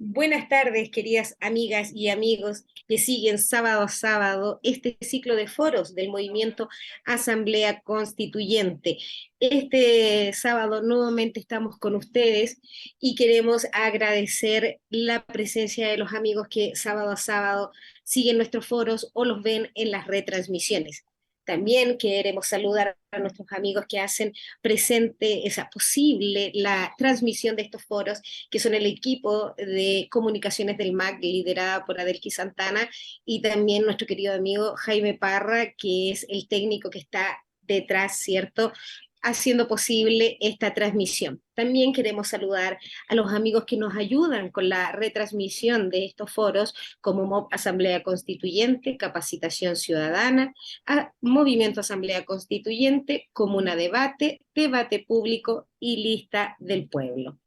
Buenas tardes, queridas amigas y amigos que siguen sábado a sábado este ciclo de foros del movimiento Asamblea Constituyente. Este sábado nuevamente estamos con ustedes y queremos agradecer la presencia de los amigos que sábado a sábado siguen nuestros foros o los ven en las retransmisiones. También queremos saludar a nuestros amigos que hacen presente, esa posible, la transmisión de estos foros, que son el equipo de comunicaciones del MAC, liderada por Adelki Santana, y también nuestro querido amigo Jaime Parra, que es el técnico que está detrás, ¿cierto?, haciendo posible esta transmisión. También queremos saludar a los amigos que nos ayudan con la retransmisión de estos foros, como MOB Asamblea Constituyente, Capacitación Ciudadana, Movimiento Asamblea Constituyente, Comuna Debate, Debate Público y Lista del Pueblo.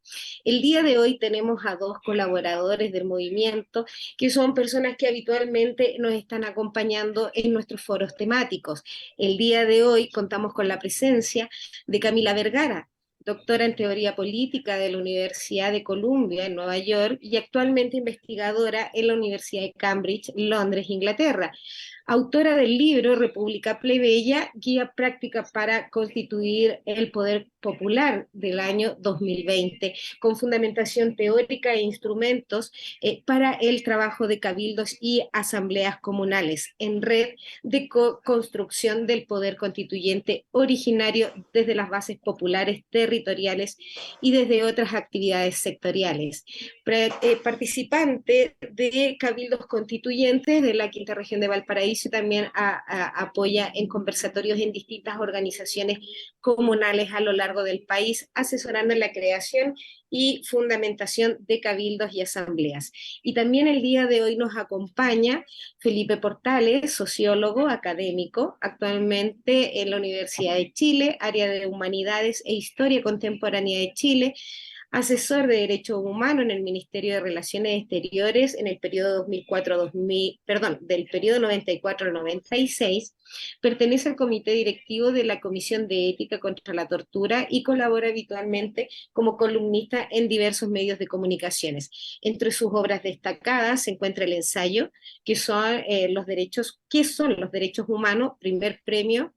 El día de hoy tenemos a dos colaboradores del movimiento que son personas que habitualmente nos están acompañando en nuestros foros temáticos. El día de hoy contamos con la presencia de Camila Vergara, doctora en teoría política de la Universidad de Columbia en Nueva York y actualmente investigadora en la Universidad de Cambridge, Londres, Inglaterra. Autora del libro República Plebeya, guía práctica para constituir el poder popular del año 2020, con fundamentación teórica e instrumentos para el trabajo de cabildos y asambleas comunales en red de construcción del poder constituyente originario desde las bases populares territoriales y desde otras actividades sectoriales. Participante de cabildos constituyentes de la quinta región de Valparaíso y también apoya en conversatorios en distintas organizaciones comunales a lo largo del país, asesorando en la creación y fundamentación de cabildos y asambleas. Y también el día de hoy nos acompaña Felipe Portales, sociólogo académico, actualmente en la Universidad de Chile, área de Humanidades e Historia Contemporánea de Chile, asesor de Derechos Humanos en el Ministerio de Relaciones Exteriores en el periodo 2004-2000, perdón, del periodo 94 al 96, pertenece al comité directivo de la Comisión de Ética contra la Tortura y colabora habitualmente como columnista en diversos medios de comunicaciones. Entre sus obras destacadas se encuentra el ensayo, que son ¿qué son los derechos humanos? Primer premio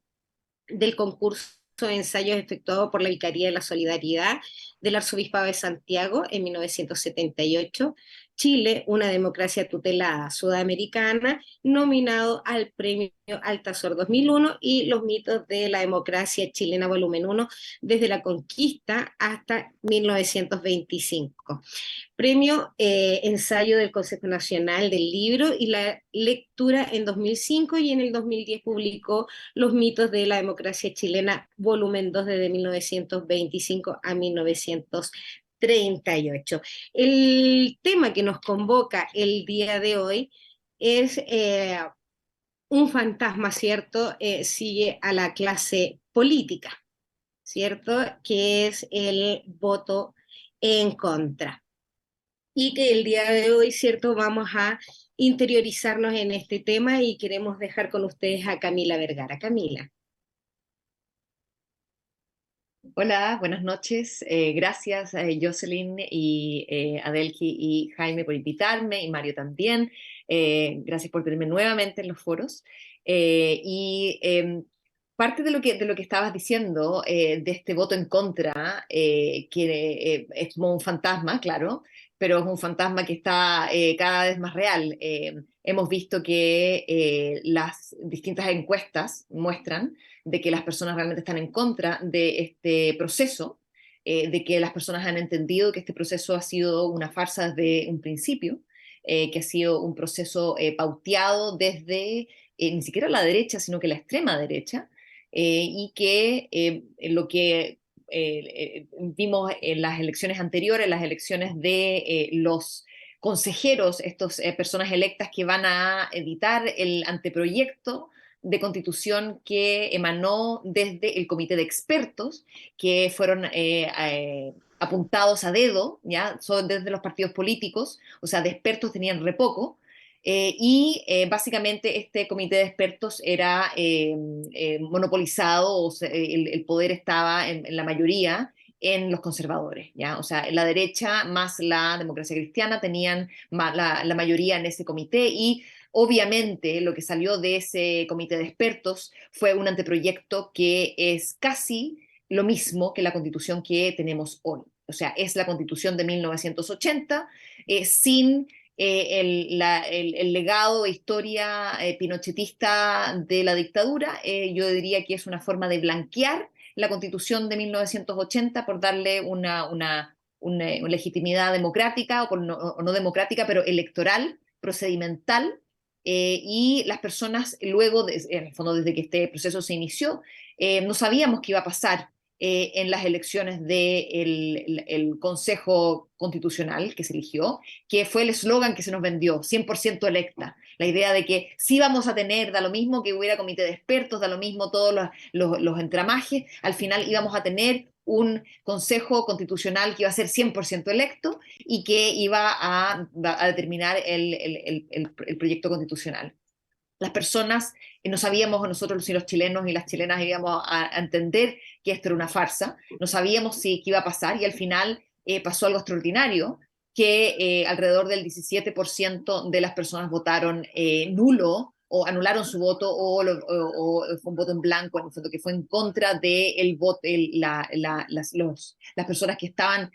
del concurso de ensayos efectuado por la Vicaría de la Solidaridad del Arzobispado de Santiago en 1978, Chile, una democracia tutelada sudamericana, nominado al Premio Altazor 2001, y Los mitos de la democracia chilena, volumen 1, desde la conquista hasta 1925. Premio Ensayo del Consejo Nacional del Libro y la Lectura en 2005, y en el 2010 publicó Los mitos de la democracia chilena, volumen 2, desde 1925 a 1938. El tema que nos convoca el día de hoy es un fantasma, ¿cierto? Sigue a la clase política, ¿cierto? Que es el voto en contra, y que el día de hoy, ¿cierto?, vamos a interiorizarnos en este tema y queremos dejar con ustedes a Camila Vergara. Camila. Hola, buenas noches. Gracias a Jocelyn y Adelki y Jaime por invitarme, y Mario también. Gracias por tenerme nuevamente en los foros. Parte de lo que estabas diciendo, de este voto en contra, que es como un fantasma, claro, pero es un fantasma que está cada vez más real. Hemos visto que las distintas encuestas muestran de que las personas realmente están en contra de este proceso, de que las personas han entendido que este proceso ha sido una farsa desde un principio, que ha sido un proceso pauteado desde ni siquiera la derecha, sino que la extrema derecha, y que lo que vimos en las elecciones anteriores, las elecciones de los consejeros, estas personas electas que van a editar el anteproyecto de constitución que emanó desde el comité de expertos, que fueron apuntados a dedo, ¿ya? Son desde los partidos políticos, o sea, de expertos tenían re poco, básicamente este comité de expertos era monopolizado, o sea, el poder estaba en la mayoría, en los conservadores, ¿ya? O sea, la derecha más la democracia cristiana tenían la mayoría en ese comité y obviamente lo que salió de ese comité de expertos fue un anteproyecto que es casi lo mismo que la constitución que tenemos hoy. O sea, es la constitución de 1980 sin el legado e historia pinochetista de la dictadura. Yo diría que es una forma de blanquear la Constitución de 1980 por darle una legitimidad democrática o no democrática, pero electoral, procedimental, y las personas luego, en el fondo desde que este proceso se inició, no sabíamos qué iba a pasar en las elecciones del Consejo Constitucional que se eligió, que fue el eslogan que se nos vendió, 100% electa. La idea de que sí vamos a tener, da lo mismo que hubiera comité de expertos, da lo mismo todos los entramajes, al final íbamos a tener un Consejo Constitucional que iba a ser 100% electo y que iba a determinar el proyecto constitucional. Las personas, no sabíamos nosotros si los chilenos y las chilenas íbamos a entender que esto era una farsa, no sabíamos si qué iba a pasar y al final pasó algo extraordinario, que alrededor del 17% de las personas votaron nulo o anularon su voto o fue un voto en blanco, en el fondo, que fue en contra de el voto, las personas que estaban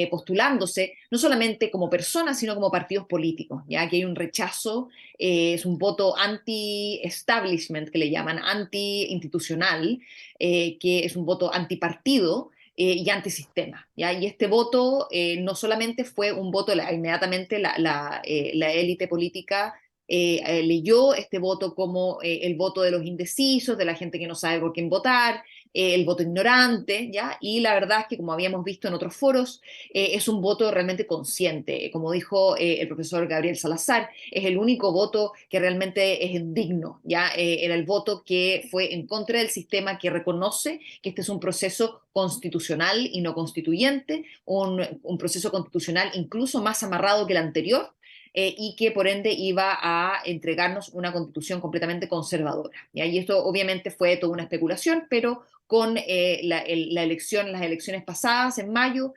postulándose, no solamente como personas, sino como partidos políticos, ya que hay un rechazo, es un voto anti-establishment, que le llaman, anti-institucional, que es un voto antipartido, y antisistema, ¿ya? Y este voto no solamente fue un voto, inmediatamente la élite política leyó este voto como el voto de los indecisos, de la gente que no sabe por quién votar, el voto ignorante, ¿ya? Y la verdad es que, como habíamos visto en otros foros, es un voto realmente consciente. Como dijo el profesor Gabriel Salazar, es el único voto que realmente es digno, ¿ya? Era el voto que fue en contra del sistema, que reconoce que este es un proceso constitucional y no constituyente, un proceso constitucional incluso más amarrado que el anterior, y que por ende iba a entregarnos una constitución completamente conservadora. ¿Ya? Y esto obviamente fue toda una especulación, pero con las elecciones pasadas en mayo,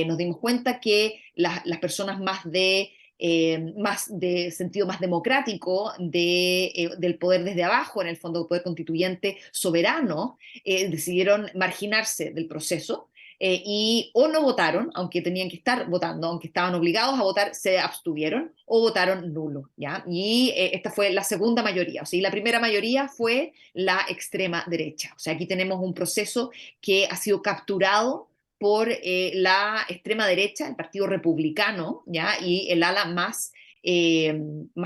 nos dimos cuenta que las personas más de sentido más democrático del poder desde abajo, en el fondo del poder constituyente soberano, decidieron marginarse del proceso, y o no votaron, aunque tenían que estar votando, aunque estaban obligados a votar, se abstuvieron o votaron nulo, ¿ya? Y esta fue la segunda mayoría, o sea, y la primera mayoría fue la extrema derecha. O sea, aquí tenemos un proceso que ha sido capturado por la extrema derecha, el Partido Republicano, ¿ya? Y el ala más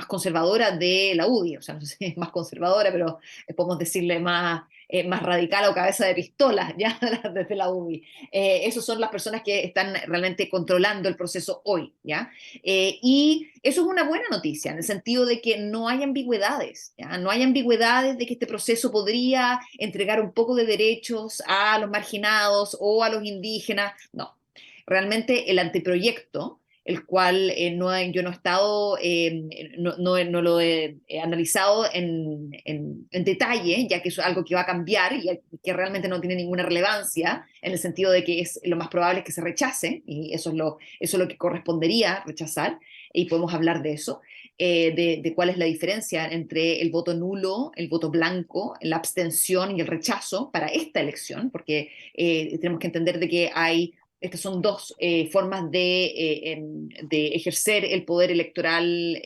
conservadora de la UDI, o sea, no sé si es más conservadora, pero podemos decirle más radical o cabeza de pistola, ya desde la UDI. Esas son las personas que están realmente controlando el proceso hoy, ¿ya? Y eso es una buena noticia, en el sentido de que no hay ambigüedades, ¿ya? No hay ambigüedades de que este proceso podría entregar un poco de derechos a los marginados o a los indígenas, no. Realmente el anteproyecto, el cual yo no he estado, no lo he analizado en detalle, ya que es algo que va a cambiar y que realmente no tiene ninguna relevancia, en el sentido de que es lo más probable es que se rechace, y eso es lo que correspondería rechazar, y podemos hablar de eso, de cuál es la diferencia entre el voto nulo, el voto blanco, la abstención y el rechazo para esta elección, porque tenemos que entender de que estas son dos formas de ejercer el poder electoral,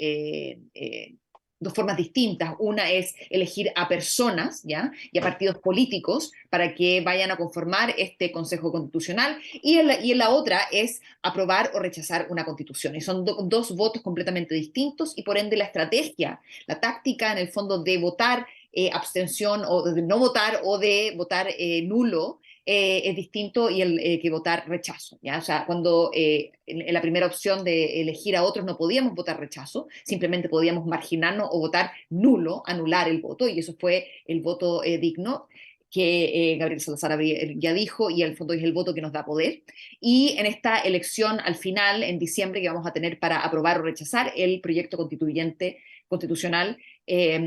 dos formas distintas. Una es elegir a personas, ¿ya? Y a partidos políticos para que vayan a conformar este Consejo Constitucional, y en la otra es aprobar o rechazar una constitución. Y son dos votos completamente distintos, y por ende la estrategia, la táctica en el fondo de votar abstención o de no votar o de votar nulo, es distinto y que votar rechazo, ¿ya? O sea, cuando en la primera opción de elegir a otros no podíamos votar rechazo, simplemente podíamos marginarnos o votar nulo, anular el voto, y eso fue el voto digno que Gabriel Salazar ya dijo, y al fondo es el voto que nos da poder. Y en esta elección al final, en diciembre, que vamos a tener para aprobar o rechazar el proyecto constitucional,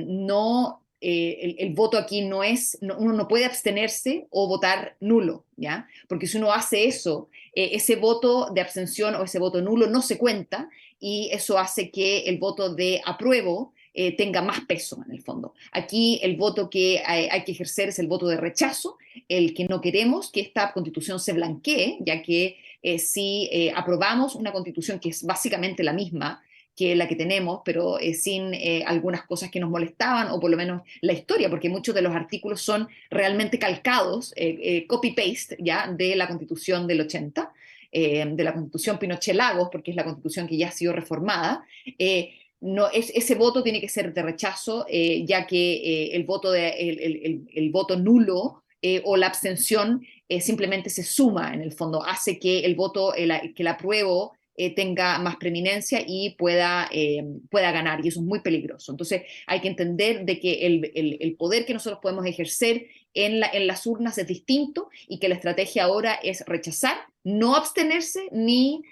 no el voto aquí uno no puede abstenerse o votar nulo, ¿ya? Porque si uno hace eso, ese voto de abstención o ese voto nulo no se cuenta y eso hace que el voto de apruebo tenga más peso en el fondo. Aquí el voto que hay que ejercer es el voto de rechazo, el que no queremos que esta constitución se blanquee, ya que si aprobamos una constitución que es básicamente la misma que la que tenemos, pero sin algunas cosas que nos molestaban, o por lo menos la historia, porque muchos de los artículos son realmente calcados, copy-paste, ¿ya? De la Constitución del 80, de la Constitución Pinochet-Lagos, porque es la Constitución que ya ha sido reformada. No, ese voto tiene que ser de rechazo, ya que el voto nulo o la abstención simplemente se suma, en el fondo, hace que el voto, que el apruebo tenga más preeminencia y pueda ganar, y eso es muy peligroso. Entonces hay que entender de que el poder que nosotros podemos ejercer en las urnas es distinto y que la estrategia ahora es rechazar, no abstenerse ni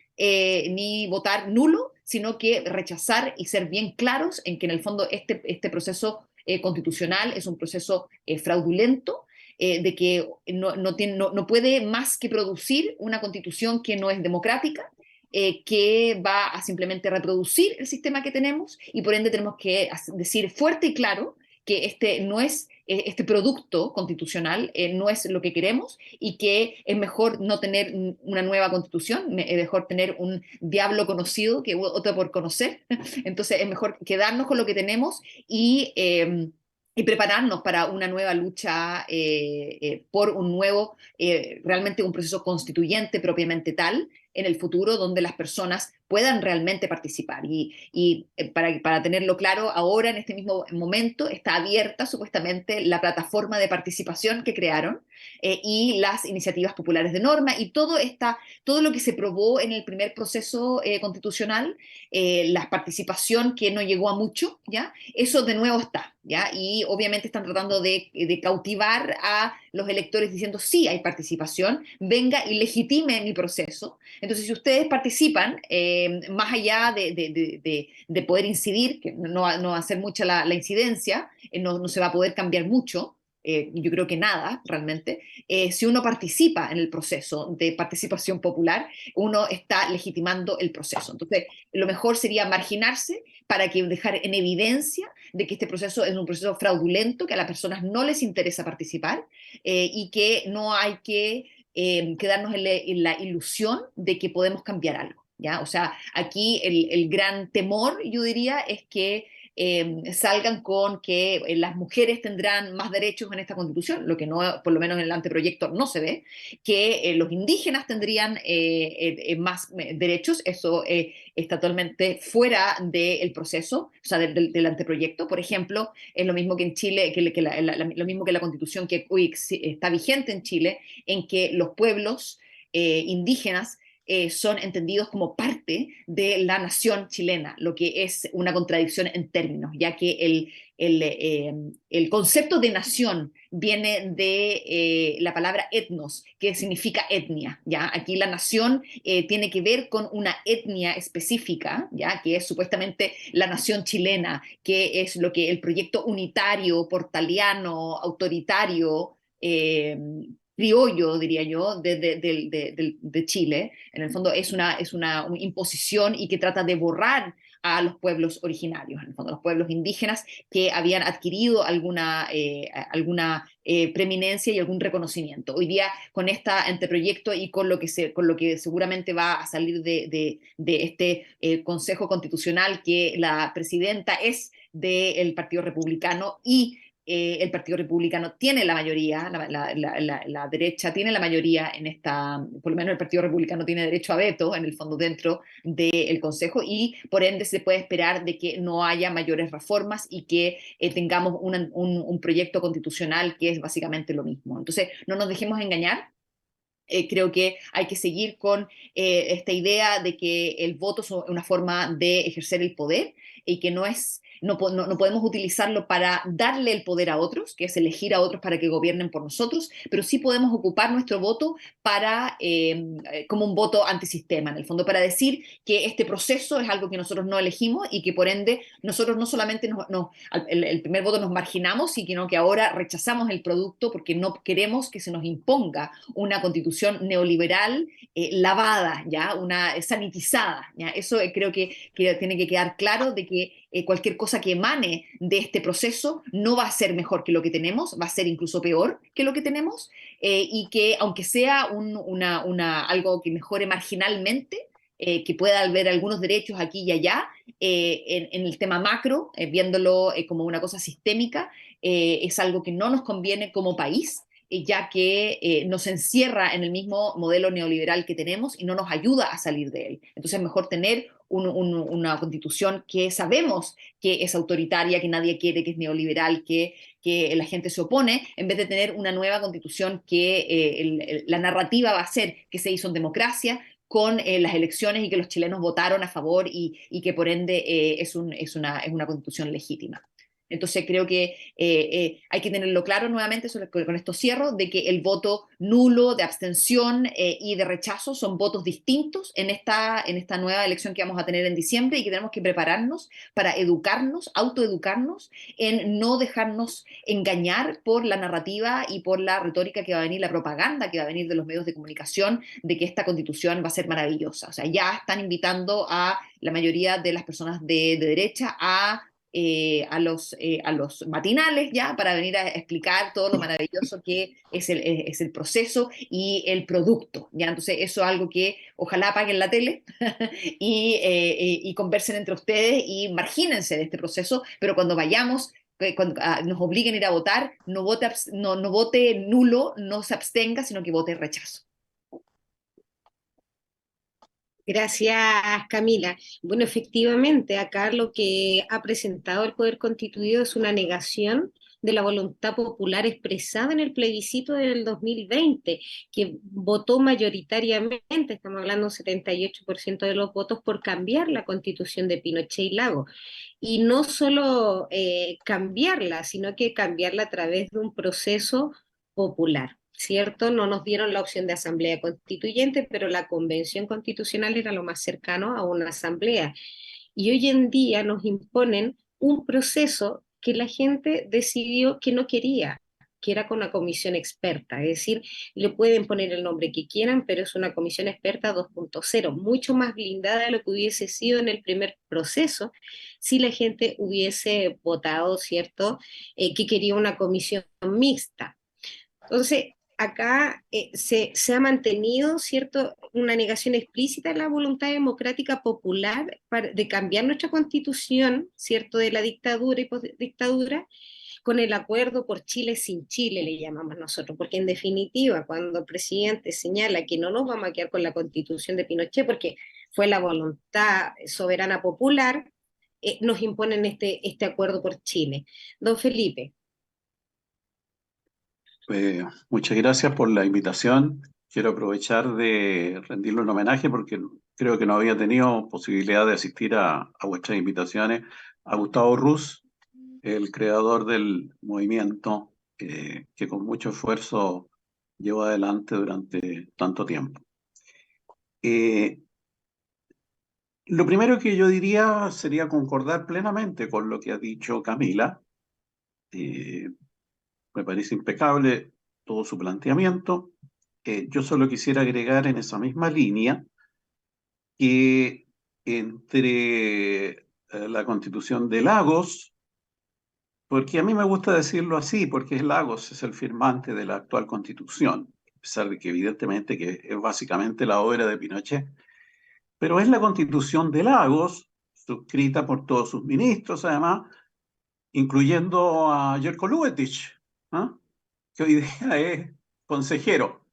votar nulo, sino que rechazar y ser bien claros en que en el fondo este proceso constitucional es un proceso fraudulento, de que no puede más que producir una constitución que no es democrática, que va a simplemente reproducir el sistema que tenemos, y por ende tenemos que decir fuerte y claro que este producto constitucional no es lo que queremos, y que es mejor no tener una nueva constitución, es mejor tener un diablo conocido que otro por conocer. Entonces es mejor quedarnos con lo que tenemos y prepararnos para una nueva lucha por un nuevo, realmente un proceso constituyente propiamente tal en el futuro, donde las personas puedan realmente participar. Para tenerlo claro, ahora en este mismo momento está abierta supuestamente la plataforma de participación que crearon, y las iniciativas populares de norma y todo lo que se probó en el primer proceso constitucional, la participación que no llegó a mucho, ¿ya? Eso de nuevo está, ¿ya? Y obviamente están tratando de cautivar a los electores diciendo: sí, hay participación, venga y legitime mi proceso. Entonces, si ustedes participan, más allá de poder incidir, que no va a ser mucha la incidencia, no se va a poder cambiar mucho, yo creo que nada realmente, si uno participa en el proceso de participación popular, uno está legitimando el proceso. Entonces, lo mejor sería marginarse para que dejar en evidencia de que este proceso es un proceso fraudulento, que a las personas no les interesa participar, y que no hay que quedarnos en la ilusión de que podemos cambiar algo, ¿ya? O sea, aquí el gran temor, yo diría, es que salgan con que las mujeres tendrán más derechos en esta constitución, lo que no, por lo menos en el anteproyecto no se ve, que los indígenas tendrían más derechos. Eso está totalmente fuera del proceso, o sea, del anteproyecto. Por ejemplo, es lo mismo que en Chile, lo mismo que la constitución que hoy está vigente en Chile, en que los pueblos indígenas son entendidos como parte de la nación chilena, lo que es una contradicción en términos, ya que el concepto de nación viene de la palabra etnos, que significa etnia, ¿ya? Aquí la nación tiene que ver con una etnia específica, ¿ya? Que es supuestamente la nación chilena, que es lo que el proyecto unitario, portaliano, autoritario, criollo, diría yo, de Chile. En el fondo es una imposición, y que trata de borrar a los pueblos originarios, en el fondo los pueblos indígenas que habían adquirido alguna preeminencia y algún reconocimiento. Hoy día, con este anteproyecto y con lo que seguramente va a salir de este Consejo Constitucional, que la presidenta es del Partido Republicano, y el Partido Republicano tiene la mayoría, la derecha tiene la mayoría en esta, por lo menos el Partido Republicano tiene derecho a veto en el fondo dentro del Consejo, y por ende se puede esperar de que no haya mayores reformas y que tengamos un proyecto constitucional que es básicamente lo mismo. Entonces, no nos dejemos engañar. Creo que hay que seguir con esta idea de que el voto es una forma de ejercer el poder, y que no es no podemos utilizarlo para darle el poder a otros, que es elegir a otros para que gobiernen por nosotros, pero sí podemos ocupar nuestro voto para, como un voto antisistema, en el fondo, para decir que este proceso es algo que nosotros no elegimos y que por ende nosotros no solamente el primer voto nos marginamos, sino que ahora rechazamos el producto porque no queremos que se nos imponga una constitución neoliberal lavada, ¿ya? Una sanitizada, ¿ya? Eso creo que tiene que quedar claro de que cualquier cosa que emane de este proceso no va a ser mejor que lo que tenemos, va a ser incluso peor que lo que tenemos, y que aunque sea algo que mejore marginalmente, que pueda haber algunos derechos aquí y allá, en el tema macro, viéndolo como una cosa sistémica, es algo que no nos conviene como país, ya que nos encierra en el mismo modelo neoliberal que tenemos y no nos ayuda a salir de él. Entonces es mejor tener una constitución que sabemos que es autoritaria, que nadie quiere, que es neoliberal, que la gente se opone, en vez de tener una nueva constitución que la narrativa va a ser que se hizo en democracia, con las elecciones y que los chilenos votaron a favor y que por ende es una constitución legítima. Entonces creo que hay que tenerlo claro nuevamente, con esto cierro, de que el voto nulo, de abstención y de rechazo son votos distintos en esta nueva elección que vamos a tener en diciembre y que tenemos que prepararnos para educarnos, autoeducarnos, en no dejarnos engañar por la narrativa y por la retórica que va a venir, la propaganda que va a venir de los medios de comunicación, de que esta constitución va a ser maravillosa. O sea, ya están invitando a la mayoría de las personas de derecha a los matinales ya para venir a explicar todo lo maravilloso que es el proceso y el producto. ¿Ya? Entonces eso es algo que ojalá apaguen la tele y conversen entre ustedes y margínense de este proceso, pero cuando vayamos, cuando nos obliguen a ir a votar, no vote nulo, no se abstenga, sino que vote rechazo. Gracias, Camila. Bueno, efectivamente, acá lo que ha presentado el Poder Constituido es una negación de la voluntad popular expresada en el plebiscito del 2020, que votó mayoritariamente, estamos hablando de un 78% de los votos, por cambiar la constitución de Pinochet y Lago. Y no solo cambiarla, sino que cambiarla a través de un proceso popular. ¿Cierto? No nos dieron la opción de asamblea constituyente, pero la convención constitucional era lo más cercano a una asamblea. Y hoy en día nos imponen un proceso que la gente decidió que no quería, que era con una comisión experta, es decir, le pueden poner el nombre que quieran, pero es una comisión experta 2.0, mucho más blindada de lo que hubiese sido en el primer proceso si la gente hubiese votado, ¿cierto?, que quería una comisión mixta. Entonces, acá se ha mantenido, ¿cierto?, una negación explícita de la voluntad democrática popular de cambiar nuestra constitución, ¿cierto?, de la dictadura y postdictadura, con el acuerdo por Chile sin Chile, le llamamos nosotros, porque en definitiva, cuando el presidente señala que no nos vamos a quedar con la constitución de Pinochet, porque fue la voluntad soberana popular, nos imponen este acuerdo por Chile. Don Felipe. Muchas gracias por la invitación. Quiero aprovechar de rendirle un homenaje porque creo que no había tenido posibilidad de asistir a vuestras invitaciones. A Gustavo Ruz, el creador del movimiento que con mucho esfuerzo llevó adelante durante tanto tiempo. Eh, lo primero que yo diría sería concordar plenamente con lo que ha dicho Camila. Me parece impecable todo su planteamiento. Yo solo quisiera agregar en esa misma línea que entre la Constitución de Lagos, porque a mí me gusta decirlo así, porque Lagos es el firmante de la actual Constitución, a pesar de que evidentemente que es básicamente la obra de Pinochet, pero es la Constitución de Lagos, suscrita por todos sus ministros, además, incluyendo a Jerko Luetich, ¿no?, que hoy día es consejero.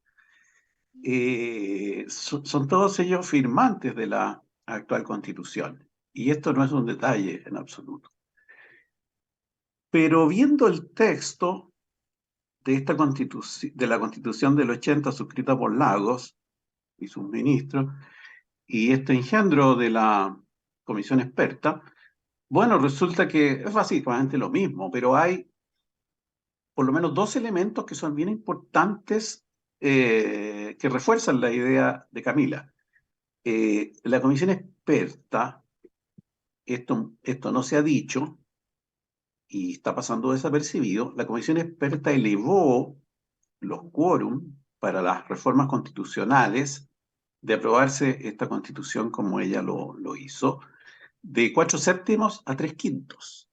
Son todos ellos firmantes de la actual Constitución. Y esto no es un detalle en absoluto. Pero viendo el texto de de la Constitución del 80 suscrita por Lagos y sus ministros, y este engendro de la comisión experta, Bueno, resulta que es básicamente lo mismo, pero hay por lo menos dos elementos que son bien importantes que refuerzan la idea de Camila. La comisión experta, esto no se ha dicho y está pasando desapercibido, la comisión experta elevó los quórum para las reformas constitucionales de aprobarse esta constitución como ella lo hizo, de 4/7 a 3/5.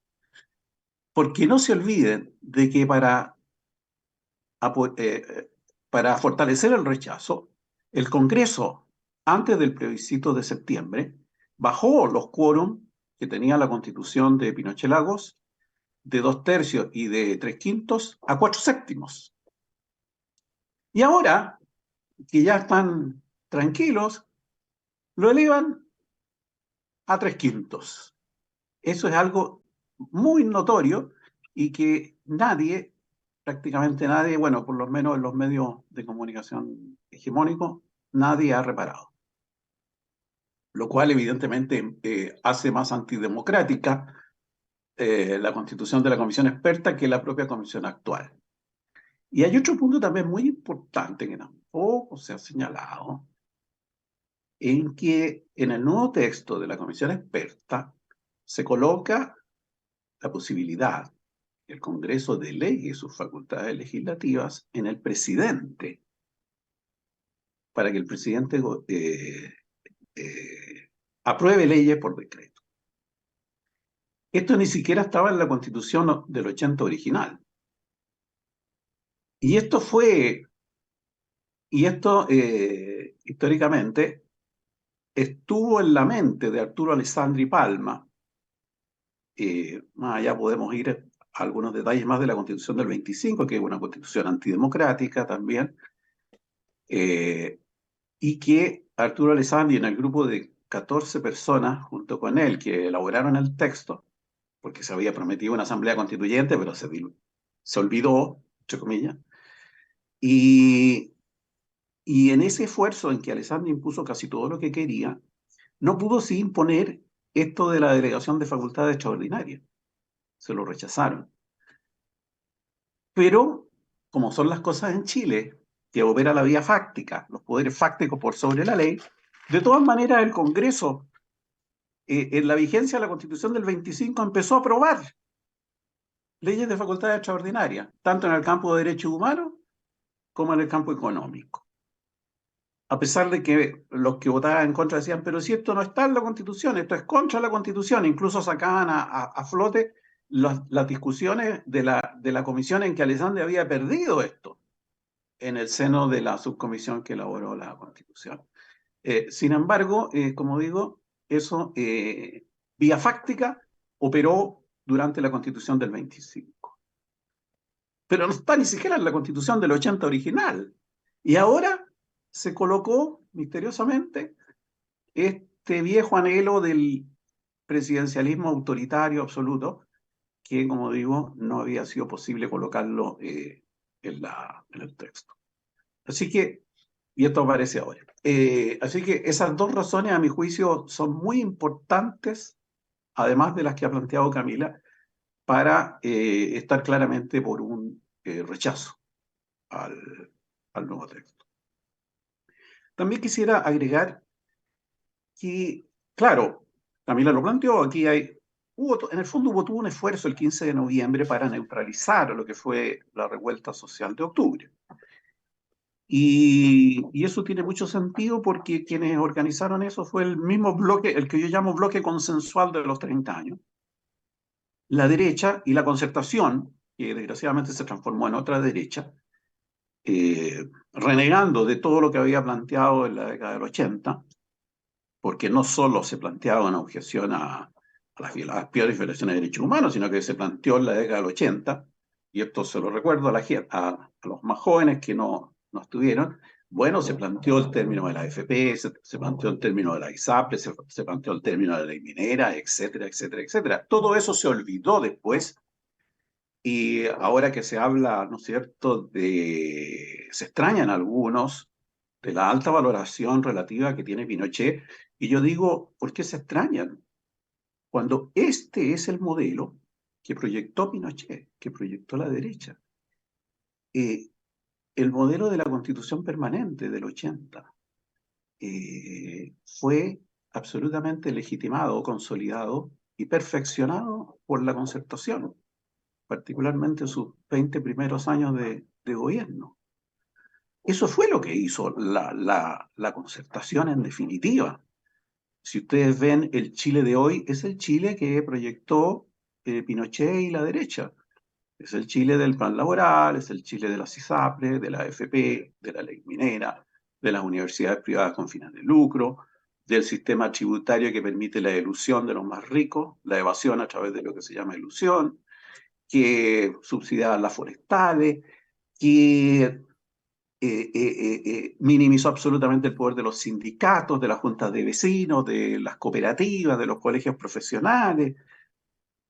Porque no se olviden de que para fortalecer el rechazo, el Congreso, antes del plebiscito de septiembre, bajó los quórum que tenía la constitución de Pinochet Lagos de 2/3 y de 3/5 a 4/7. Y ahora, que ya están tranquilos, lo elevan a 3/5. Eso es algo muy notorio y que nadie, prácticamente nadie, bueno, por lo menos en los medios de comunicación hegemónicos, nadie ha reparado. Lo cual evidentemente hace más antidemocrática la constitución de la comisión experta que la propia comisión actual. Y hay otro punto también muy importante que tampoco se ha señalado, en que en el nuevo texto de la comisión experta se coloca la posibilidad que el Congreso delegue sus facultades legislativas en el presidente, para que el presidente apruebe leyes por decreto. Esto ni siquiera estaba en la Constitución del 80 original. Y esto históricamente estuvo en la mente de Arturo Alessandri Palma. Más allá podemos ir a algunos detalles más de la Constitución del 25, que es una constitución antidemocrática también, y que Arturo Alessandri, en el grupo de 14 personas junto con él que elaboraron el texto, porque se había prometido una asamblea constituyente, pero se olvidó, entre comillas, y, y en ese esfuerzo en que Alessandri impuso casi todo lo que quería, no pudo sí imponer esto de la delegación de facultades extraordinarias. Se lo rechazaron. Pero, como son las cosas en Chile, que opera la vía fáctica, los poderes fácticos por sobre la ley, de todas maneras el Congreso, en la vigencia de la Constitución del 25, empezó a aprobar leyes de facultades extraordinarias, tanto en el campo de derechos humanos como en el campo económico. A pesar de que los que votaban en contra decían, pero si esto no está en la Constitución, esto es contra la Constitución, incluso sacaban a flote las discusiones de la comisión en que Alessandri había perdido esto en el seno de la subcomisión que elaboró la Constitución. Sin embargo, como digo, eso vía fáctica operó durante la Constitución del 25. Pero no está ni siquiera en la Constitución del 80 original. Y ahora se colocó misteriosamente este viejo anhelo del presidencialismo autoritario absoluto, que, como digo, no había sido posible colocarlo en el texto. Así que, y esto aparece ahora. Así que esas dos razones, a mi juicio, son muy importantes, además de las que ha planteado Camila, para estar claramente por un rechazo al nuevo texto. También quisiera agregar que, claro, Camila lo planteó, aquí en el fondo hubo un esfuerzo el 15 de noviembre para neutralizar lo que fue la revuelta social de octubre. Y eso tiene mucho sentido porque quienes organizaron eso fue el mismo bloque, el que yo llamo bloque consensual de los 30 años. La derecha y la concertación, que desgraciadamente se transformó en otra derecha, renegando de todo lo que había planteado en la década del 80, porque no solo se planteaba una objeción a las peores violaciones de derechos humanos, sino que se planteó en la década del 80, y esto se lo recuerdo a los más jóvenes que no estuvieron. Bueno, se planteó el término de la AFP, se planteó el término de la ISAPRE, se planteó el término de la ley minera, etcétera, etcétera, etcétera. Todo eso se olvidó después, y ahora que se habla, ¿no es cierto?, se extrañan algunos de la alta valoración relativa que tiene Pinochet, y yo digo, ¿por qué se extrañan? cuando este es el modelo que proyectó Pinochet, que proyectó la derecha. El modelo de la Constitución Permanente del 80 fue absolutamente legitimado, consolidado y perfeccionado por la Concertación, particularmente sus 20 primeros años de gobierno. Eso fue lo que hizo la Concertación en definitiva. Si ustedes ven el Chile de hoy, es el Chile que proyectó Pinochet y la derecha. Es el Chile del plan laboral, es el Chile de las ISAPRE, de la AFP, de la ley minera, de las universidades privadas con fines de lucro, del sistema tributario que permite la elusión de los más ricos, la evasión a través de lo que se llama ilusión, que subsidiaba las forestales, que minimizó absolutamente el poder de los sindicatos, de las juntas de vecinos, de las cooperativas, de los colegios profesionales,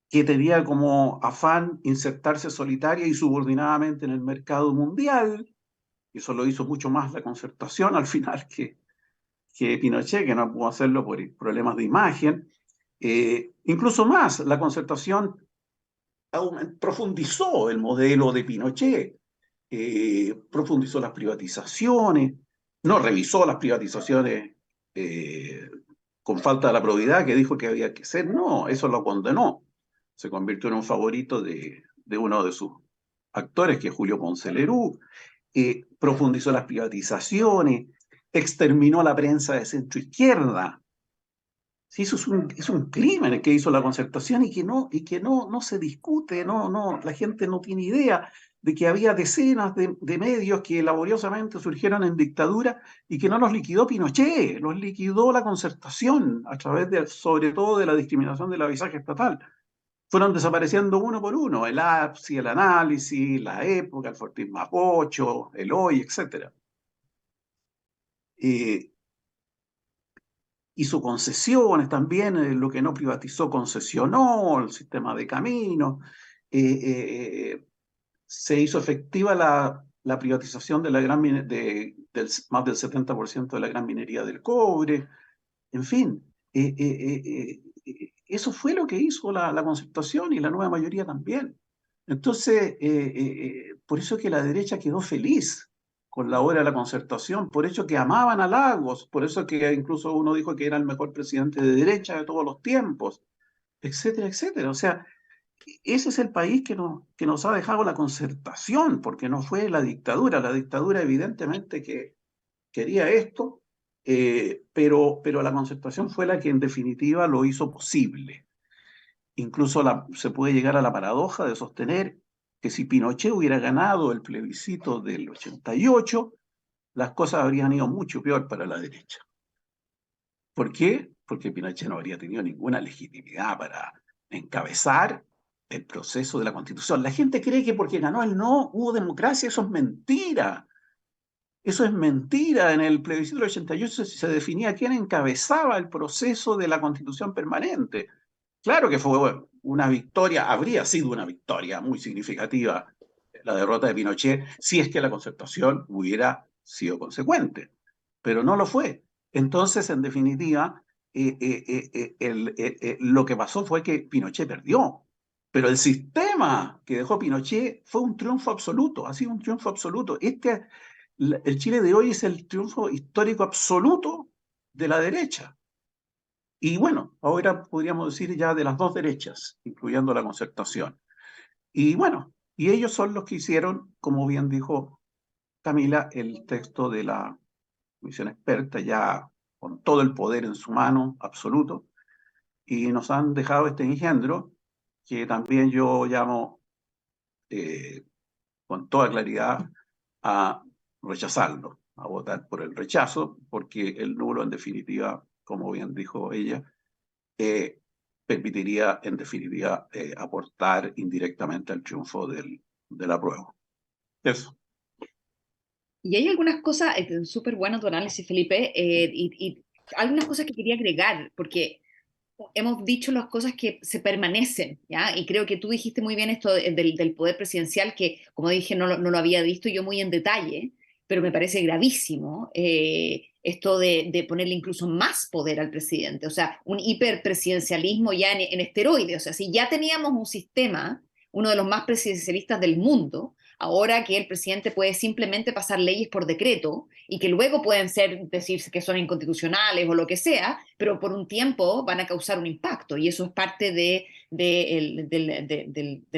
que tenía como afán insertarse solitaria y subordinadamente en el mercado mundial. Y eso lo hizo mucho más la Concertación al final que Pinochet, que no pudo hacerlo por problemas de imagen. Incluso más, la Concertación profundizó el modelo de Pinochet, profundizó las privatizaciones, no revisó las privatizaciones con falta de la probidad que dijo que había que hacer, no, eso lo condenó. Se convirtió en un favorito de uno de sus actores, que es Julio Ponce Lerú, profundizó las privatizaciones, exterminó la prensa de centro izquierda. Sí, eso es un crimen el que hizo la Concertación y que no se discute, la gente no tiene idea de que había decenas de medios que laboriosamente surgieron en dictadura y que no los liquidó Pinochet, los liquidó la Concertación a través sobre todo de la discriminación del avisaje estatal. Fueron desapareciendo uno por uno, el APSI, el Análisis, la Época, el Fortín Mapocho, el Hoy, etc. Hizo concesiones también, lo que no privatizó concesionó, el sistema de caminos, se hizo efectiva la privatización de más del 70% de la gran minería del cobre, en fin, eso fue lo que hizo la Concertación y la nueva mayoría también. Entonces, por eso que la derecha quedó feliz con la obra de la Concertación, por eso que amaban a Lagos, por eso que incluso uno dijo que era el mejor presidente de derecha de todos los tiempos, etcétera, etcétera. O sea, ese es el país que nos ha dejado la Concertación, porque no fue la dictadura. La dictadura evidentemente que quería esto, pero la Concertación fue la que en definitiva lo hizo posible. Incluso se puede llegar a la paradoja de sostener que si Pinochet hubiera ganado el plebiscito del 88, las cosas habrían ido mucho peor para la derecha. ¿Por qué? Porque Pinochet no habría tenido ninguna legitimidad para encabezar el proceso de la Constitución. La gente cree que porque ganó el no hubo democracia, eso es mentira. Eso es mentira. En el plebiscito del 88 se definía quién encabezaba el proceso de la Constitución permanente. Claro que fue una victoria, habría sido una victoria muy significativa la derrota de Pinochet si es que la Concertación hubiera sido consecuente, pero no lo fue. Entonces, en definitiva, lo que pasó fue que Pinochet perdió, pero el sistema que dejó Pinochet fue un triunfo absoluto, ha sido un triunfo absoluto. El Chile de hoy es el triunfo histórico absoluto de la derecha. Y bueno, ahora podríamos decir ya de las dos derechas, incluyendo la Concertación. Y bueno, y ellos son los que hicieron, como bien dijo Camila, el texto de la comisión experta, ya con todo el poder en su mano, absoluto, y nos han dejado este engendro que también yo llamo con toda claridad a rechazarlo, a votar por el rechazo, porque el nulo, en definitiva, como bien dijo ella, permitiría, en definitiva, aportar indirectamente al triunfo del apruebo. Eso. Y hay algunas cosas, súper bueno tu análisis, Felipe, y algunas cosas que quería agregar, porque hemos dicho las cosas que se permanecen, ¿ya? Y creo que tú dijiste muy bien esto del poder presidencial, que como dije no lo había visto yo muy en detalle, pero me parece gravísimo, esto de ponerle incluso más poder al presidente, o sea, un hiperpresidencialismo ya en esteroides. O sea, si ya teníamos un sistema, uno de los más presidencialistas del mundo, ahora que el presidente puede simplemente pasar leyes por decreto y que luego pueden decirse que son inconstitucionales o lo que sea, pero por un tiempo van a causar un impacto, y eso es parte del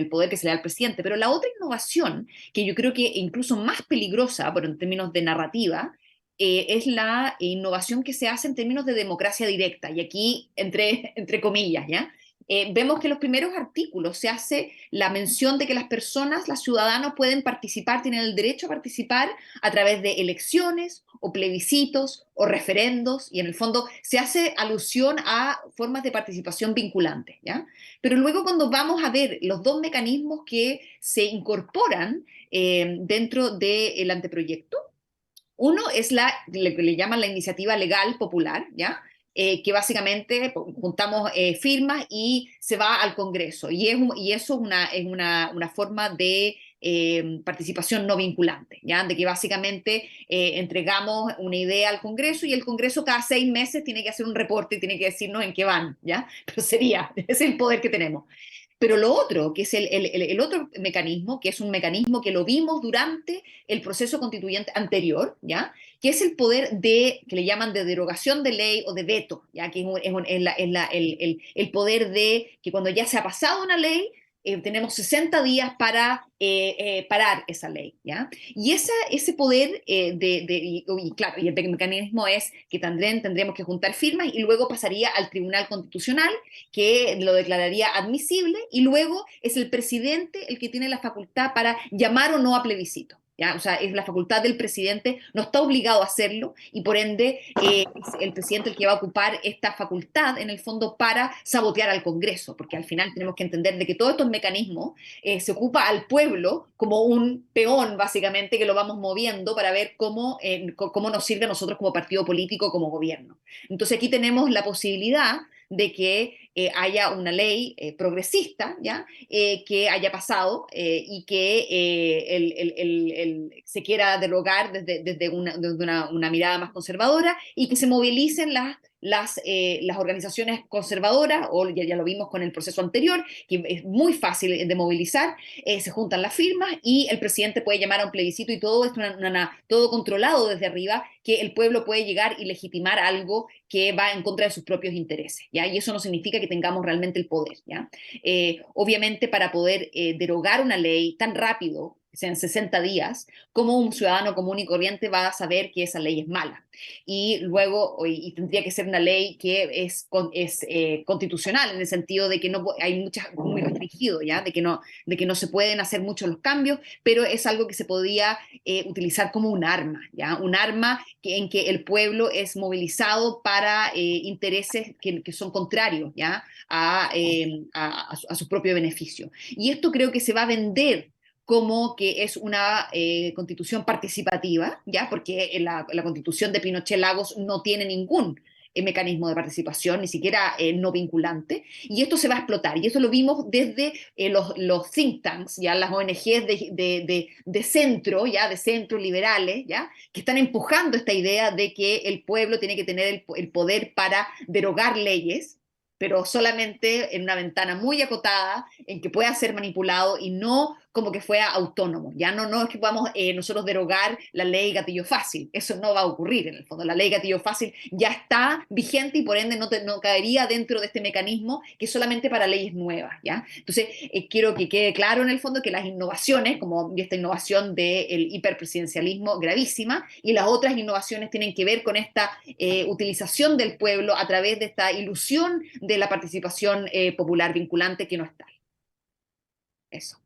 poder que se le da al presidente. Pero la otra innovación, que yo creo que incluso más peligrosa, pero en términos de narrativa, es la innovación que se hace en términos de democracia directa, y aquí entre comillas, ¿ya? Vemos que en los primeros artículos se hace la mención de que las personas, los ciudadanos pueden participar, tienen el derecho a participar a través de elecciones o plebiscitos o referendos, y en el fondo se hace alusión a formas de participación vinculantes, ¿ya? Pero luego, cuando vamos a ver los dos mecanismos que se incorporan dentro del anteproyecto, uno es lo que le llaman la iniciativa legal popular, ¿ya? Que básicamente juntamos firmas y se va al Congreso. Y eso es una forma de participación no vinculante, ¿ya? De que básicamente entregamos una idea al Congreso, y el Congreso cada 6 meses tiene que hacer un reporte y tiene que decirnos en qué van, ¿ya? Pero ese es el poder que tenemos. Pero lo otro, que es el otro mecanismo, que es un mecanismo que lo vimos durante el proceso constituyente anterior, ¿ya? Que es el poder que le llaman de derogación de ley o de veto, ¿ya? Que el poder de que cuando ya se ha pasado una ley, tenemos 60 días para parar esa ley, ¿ya? Y ese poder, y claro, y el mecanismo es que tendremos que juntar firmas, y luego pasaría al Tribunal Constitucional, que lo declararía admisible, y luego es el presidente el que tiene la facultad para llamar o no a plebiscito, ¿ya? O sea, es la facultad del presidente, no está obligado a hacerlo, y por ende es el presidente el que va a ocupar esta facultad, en el fondo, para sabotear al Congreso, porque al final tenemos que entender de que todos estos mecanismos se ocupa al pueblo como un peón, básicamente, que lo vamos moviendo para ver cómo nos sirve a nosotros como partido político, como gobierno. Entonces aquí tenemos la posibilidad de que haya una ley progresista, ¿ya? Que haya pasado y que se quiera derogar desde una mirada más conservadora, y que se movilicen las organizaciones conservadoras, o ya lo vimos con el proceso anterior, que es muy fácil de movilizar, se juntan las firmas y el presidente puede llamar a un plebiscito, y todo es todo controlado desde arriba, que el pueblo puede llegar y legitimar algo que va en contra de sus propios intereses, ¿ya? Y eso no significa que tengamos realmente el poder, ¿ya? Obviamente, para poder derogar una ley tan rápido, sean 60 días, como un ciudadano común y corriente va a saber que esa ley es mala. Y luego, y tendría que ser una ley que es constitucional, en el sentido de que no hay muy restringido, ¿ya? De que no se pueden hacer muchos los cambios, pero es algo que se podía utilizar como un arma, ¿ya? Un arma en que el pueblo es movilizado para intereses que son contrarios, ¿ya? A su propio beneficio. Y esto creo que se va a vender como que es una constitución participativa, ¿ya? Porque la constitución de Pinochet Lagos no tiene ningún mecanismo de participación, ni siquiera no vinculante, y esto se va a explotar, y eso lo vimos desde los think tanks, ya las ONGs de centro, ya de centro liberales, ya, que están empujando esta idea de que el pueblo tiene que tener el poder para derogar leyes, pero solamente en una ventana muy acotada, en que pueda ser manipulado, y no como que fuera autónomo. Ya no es que podamos nosotros derogar la ley gatillo fácil, eso no va a ocurrir en el fondo. La ley gatillo fácil ya está vigente, y por ende no caería dentro de este mecanismo, que es solamente para leyes nuevas, ¿ya? Entonces, quiero que quede claro en el fondo que las innovaciones, como esta innovación del hiperpresidencialismo gravísima, y las otras innovaciones tienen que ver con esta utilización del pueblo a través de esta ilusión de la participación popular vinculante, que no está. Eso.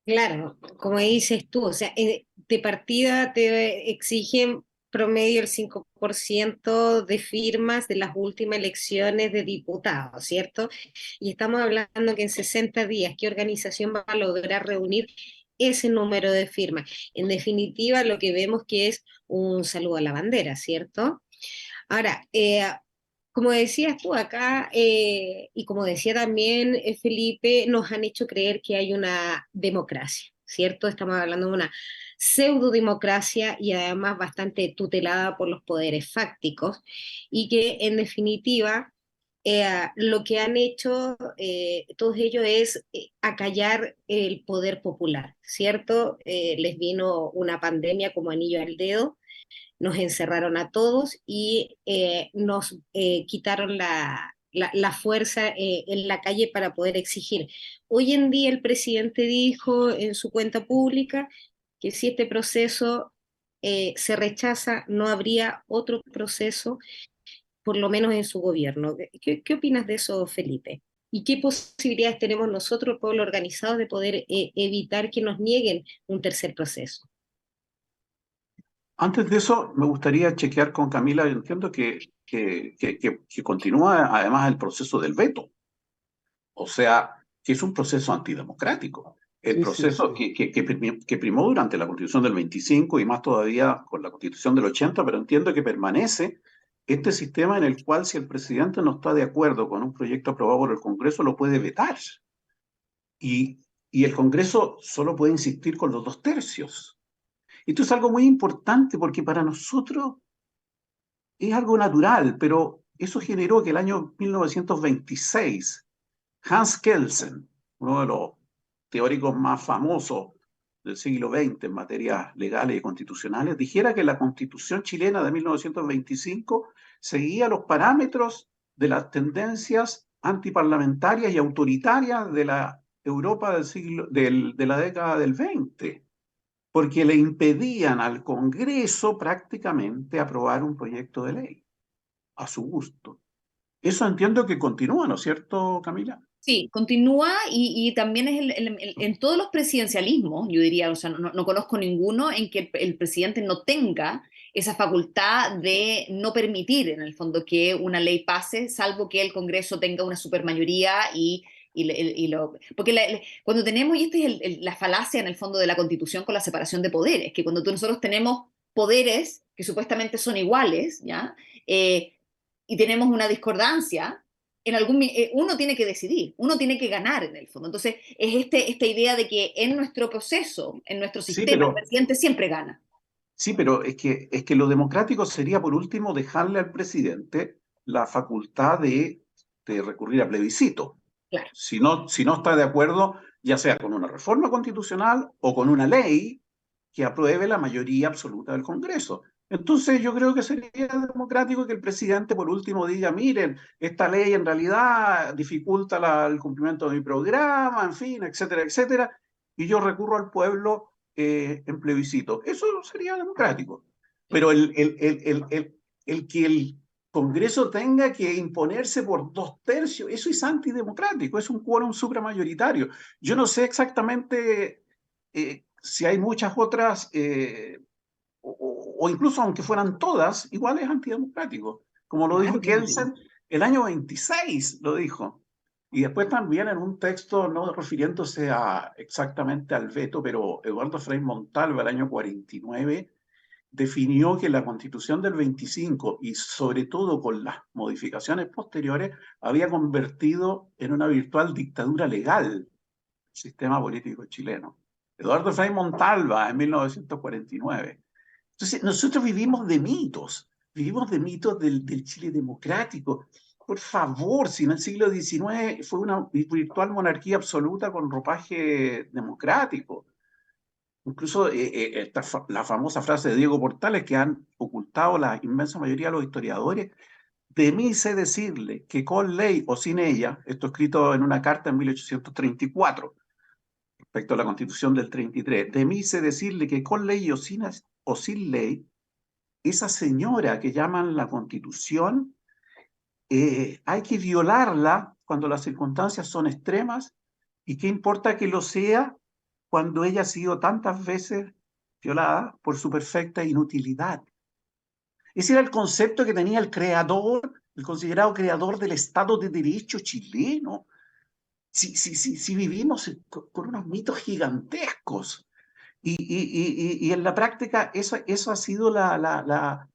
Claro, como dices tú, o sea, de partida te exigen promedio el 5% de firmas de las últimas elecciones de diputados, ¿cierto? Y estamos hablando que en 60 días, ¿qué organización va a lograr reunir ese número de firmas? En definitiva, lo que vemos que es un saludo a la bandera, ¿cierto? Ahora, como decías tú acá, y como decía también Felipe, nos han hecho creer que hay una democracia, ¿cierto? Estamos hablando de una pseudodemocracia y además bastante tutelada por los poderes fácticos y que en definitiva lo que han hecho todos ellos es acallar el poder popular, ¿cierto? Les vino una pandemia como anillo al dedo, nos encerraron a todos y nos quitaron la fuerza en la calle para poder exigir. Hoy en día el presidente dijo en su cuenta pública que si este proceso se rechaza, no habría otro proceso, por lo menos en su gobierno. ¿Qué opinas de eso, Felipe? ¿Y qué posibilidades tenemos nosotros, el pueblo organizado, de poder evitar que nos nieguen un tercer proceso? Antes de eso, me gustaría chequear con Camila. Yo entiendo que continúa además el proceso del veto, o sea, que es un proceso antidemocrático. El Sí, sí, proceso sí. que primó durante la Constitución del 25 y más todavía con la Constitución del 80, pero entiendo que permanece este sistema en el cual si el presidente no está de acuerdo con un proyecto aprobado por el Congreso, lo puede vetar. Y el Congreso solo puede insistir con los 2/3. Esto es algo muy importante porque para nosotros es algo natural, pero eso generó que el año 1926 Hans Kelsen, uno de los teóricos más famosos del siglo XX en materias legales y constitucionales, dijera que la Constitución chilena de 1925 seguía los parámetros de las tendencias antiparlamentarias y autoritarias de la Europa de la década del 20, porque le impedían al Congreso prácticamente aprobar un proyecto de ley a su gusto. Eso entiendo que continúa, ¿no es cierto, Camila? Sí, continúa y también es en todos los presidencialismos, yo diría, o sea, no conozco ninguno en que el presidente no tenga esa facultad de no permitir, en el fondo, que una ley pase, salvo que el Congreso tenga una supermayoría porque cuando tenemos, y esta es la falacia en el fondo de la Constitución con la separación de poderes, que cuando nosotros tenemos poderes que supuestamente son iguales, ¿ya? Y tenemos una discordancia uno tiene que decidir, uno tiene que ganar en el fondo. Entonces, es esta idea de que en nuestro proceso, en nuestro Sí, sistema, el pero, presidente siempre gana. sí, pero es que lo democrático sería, por último, dejarle al presidente la facultad de recurrir a plebiscito. Claro. Si no está de acuerdo, ya sea con una reforma constitucional o con una ley que apruebe la mayoría absoluta del Congreso. Entonces yo creo que sería democrático que el presidente por último diga, miren, esta ley en realidad dificulta el cumplimiento de mi programa, en fin, etcétera, etcétera, y yo recurro al pueblo en plebiscito. Eso sería democrático. Pero el que el Congreso tenga que imponerse por 2/3, eso es antidemocrático, es un quórum supramayoritario. Yo no sé exactamente si hay muchas otras, o incluso aunque fueran todas, igual es antidemocrático. Como lo Claro dijo que no. Kelsen, el año 26 lo dijo. Y después también en un texto, no refiriéndose exactamente al veto, pero Eduardo Frei Montalva, el año 49, definió que la Constitución del 25 y sobre todo con las modificaciones posteriores había convertido en una virtual dictadura legal el sistema político chileno. Eduardo Frei Montalva en 1949. Entonces, nosotros vivimos de mitos del Chile democrático. Por favor, si en el siglo XIX fue una virtual monarquía absoluta con ropaje democrático. Incluso la famosa frase de Diego Portales que han ocultado la inmensa mayoría de los historiadores, de mí sé decirle que con ley o sin ella, esto escrito en una carta en 1834, respecto a la Constitución del 33, de mí sé decirle que con ley o sin ley, esa señora que llaman la Constitución, hay que violarla cuando las circunstancias son extremas y qué importa que lo sea cuando ella ha sido tantas veces violada por su perfecta inutilidad. Ese era el concepto que tenía el creador, el considerado creador del Estado de Derecho chileno. Si vivimos con unos mitos gigantescos y en la práctica eso ha sido la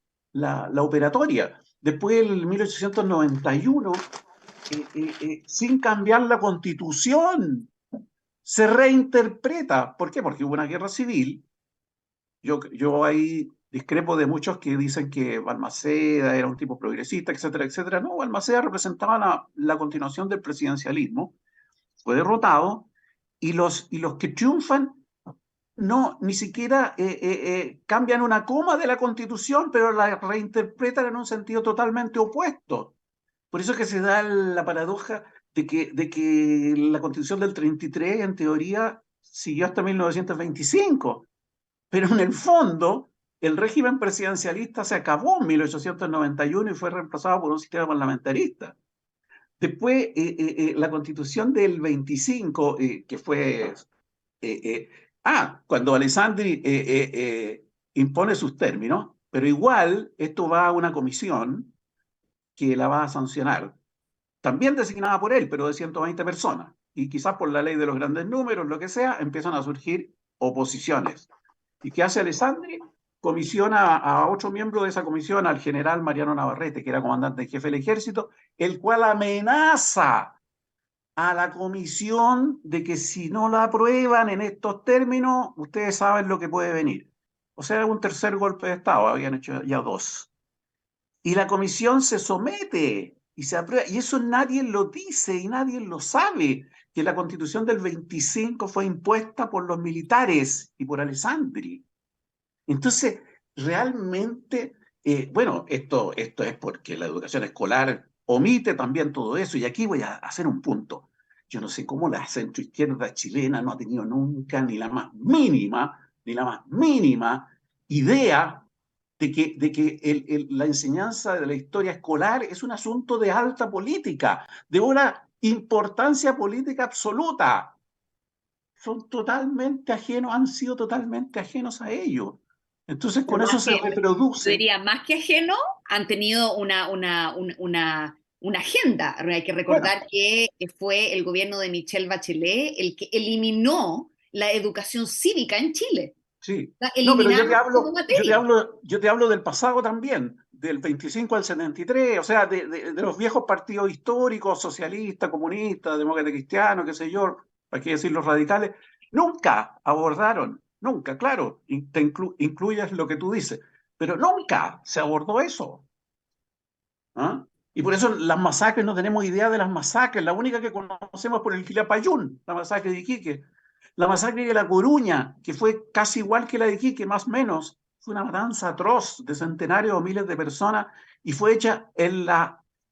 operatoria. Después, en 1891, sin cambiar la Constitución, se reinterpreta. ¿Por qué? Porque hubo una guerra civil. Yo ahí discrepo de muchos que dicen que Balmaceda era un tipo progresista, etcétera, etcétera. No, Balmaceda representaba la continuación del presidencialismo, fue derrotado, y los que triunfan no, ni siquiera cambian una coma de la Constitución, pero la reinterpretan en un sentido totalmente opuesto. Por eso es que se da la paradoja de que la Constitución del 33, en teoría, siguió hasta 1925, pero en el fondo el régimen presidencialista se acabó en 1891 y fue reemplazado por un sistema parlamentarista. Después, la Constitución del 25, que fue cuando Alessandri impone sus términos, pero igual esto va a una comisión que la va a sancionar, también designada por él, pero de 120 personas. Y quizás por la ley de los grandes números, lo que sea, empiezan a surgir oposiciones. ¿Y qué hace Alessandri? Comisiona a 8 miembros de esa comisión, al general Mariano Navarrete, que era comandante en jefe del ejército, el cual amenaza a la comisión de que si no la aprueban en estos términos, ustedes saben lo que puede venir. O sea, un tercer golpe de Estado, habían hecho ya dos. Y la comisión se somete y se aprueba. Y eso nadie lo dice y nadie lo sabe, que la Constitución del 25 fue impuesta por los militares y por Alessandri. Entonces, realmente, bueno, esto es porque la educación escolar omite también todo eso. Y aquí voy a hacer un punto. Yo no sé cómo la centroizquierda chilena no ha tenido nunca ni la más mínima idea de que la enseñanza de la historia escolar es un asunto de alta política, de una importancia política absoluta. Son totalmente ajenos, han sido totalmente ajenos a ello. Entonces, Pero con eso más se que, yo reproduce. diría, más que ajeno, han tenido una agenda. Hay que Bueno, recordar que fue el gobierno de Michelle Bachelet el que eliminó la educación cívica en Chile. sí. La No, pero eliminaron como materia. yo te hablo del pasado también, del 25 al 73, o sea, de los viejos partidos históricos, socialistas, comunistas, demócratas cristianos, qué sé yo, hay que decir los radicales, nunca abordaron, nunca, claro, incluyes lo que tú dices, pero nunca se abordó eso. ¿Ah? Y por eso las masacres, no tenemos idea de las masacres. La única que conocemos por el Quilapayún, la masacre de Iquique. La masacre de La Coruña, que fue casi igual que la de Iquique, más o menos. Fue una matanza atroz de centenarios o miles de personas y fue hecha en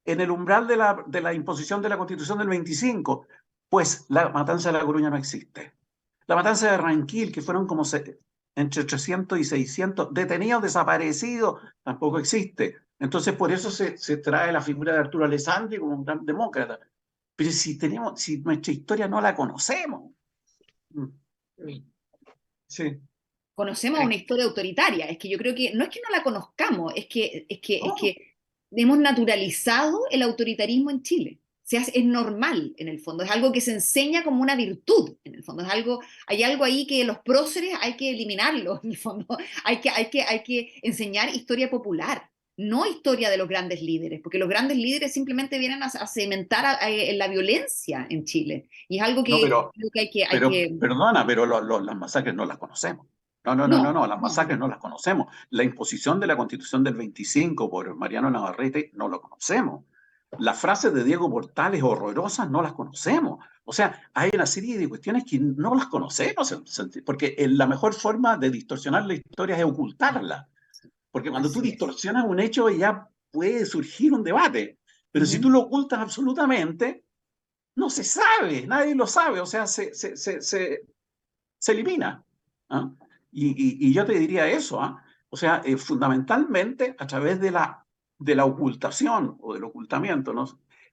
el umbral de la imposición de la Constitución del 25. Pues la matanza de La Coruña no existe. La matanza de Ranquil, que fueron como entre 800 y 600 detenidos desaparecidos, tampoco existe. Entonces, por eso se trae la figura de Arturo Alessandri como un gran demócrata. Pero si nuestra historia no la conocemos. Mm. Sí. Conocemos Sí. una historia autoritaria. Es que yo creo que no es que no la conozcamos, es No, que hemos naturalizado el autoritarismo en Chile. Es normal en el fondo, es algo que se enseña como una virtud en el fondo, hay algo ahí que los próceres hay que eliminarlo en el fondo, hay que enseñar historia popular, no historia de los grandes líderes, porque los grandes líderes simplemente vienen a cementar la violencia en Chile, y es algo no, que creo que hay que, perdona, pero las masacres no las conocemos. no, No, las no. masacres no las conocemos. La imposición de la Constitución del 25 por Mariano Navarrete no lo conocemos. Las frases de Diego Portales horrorosas no las conocemos. O sea, hay una serie de cuestiones que no las conocemos, porque la mejor forma de distorsionar la historia es ocultarla. Porque cuando tú Así es. distorsionas un hecho ya puede surgir un debate. Pero si tú Ujú. lo ocultas absolutamente, no se sabe, nadie lo sabe, o sea, se elimina. ¿Ah? Y yo te diría eso, ¿ah? O sea, fundamentalmente a través de la ocultación o del ocultamiento, ¿no?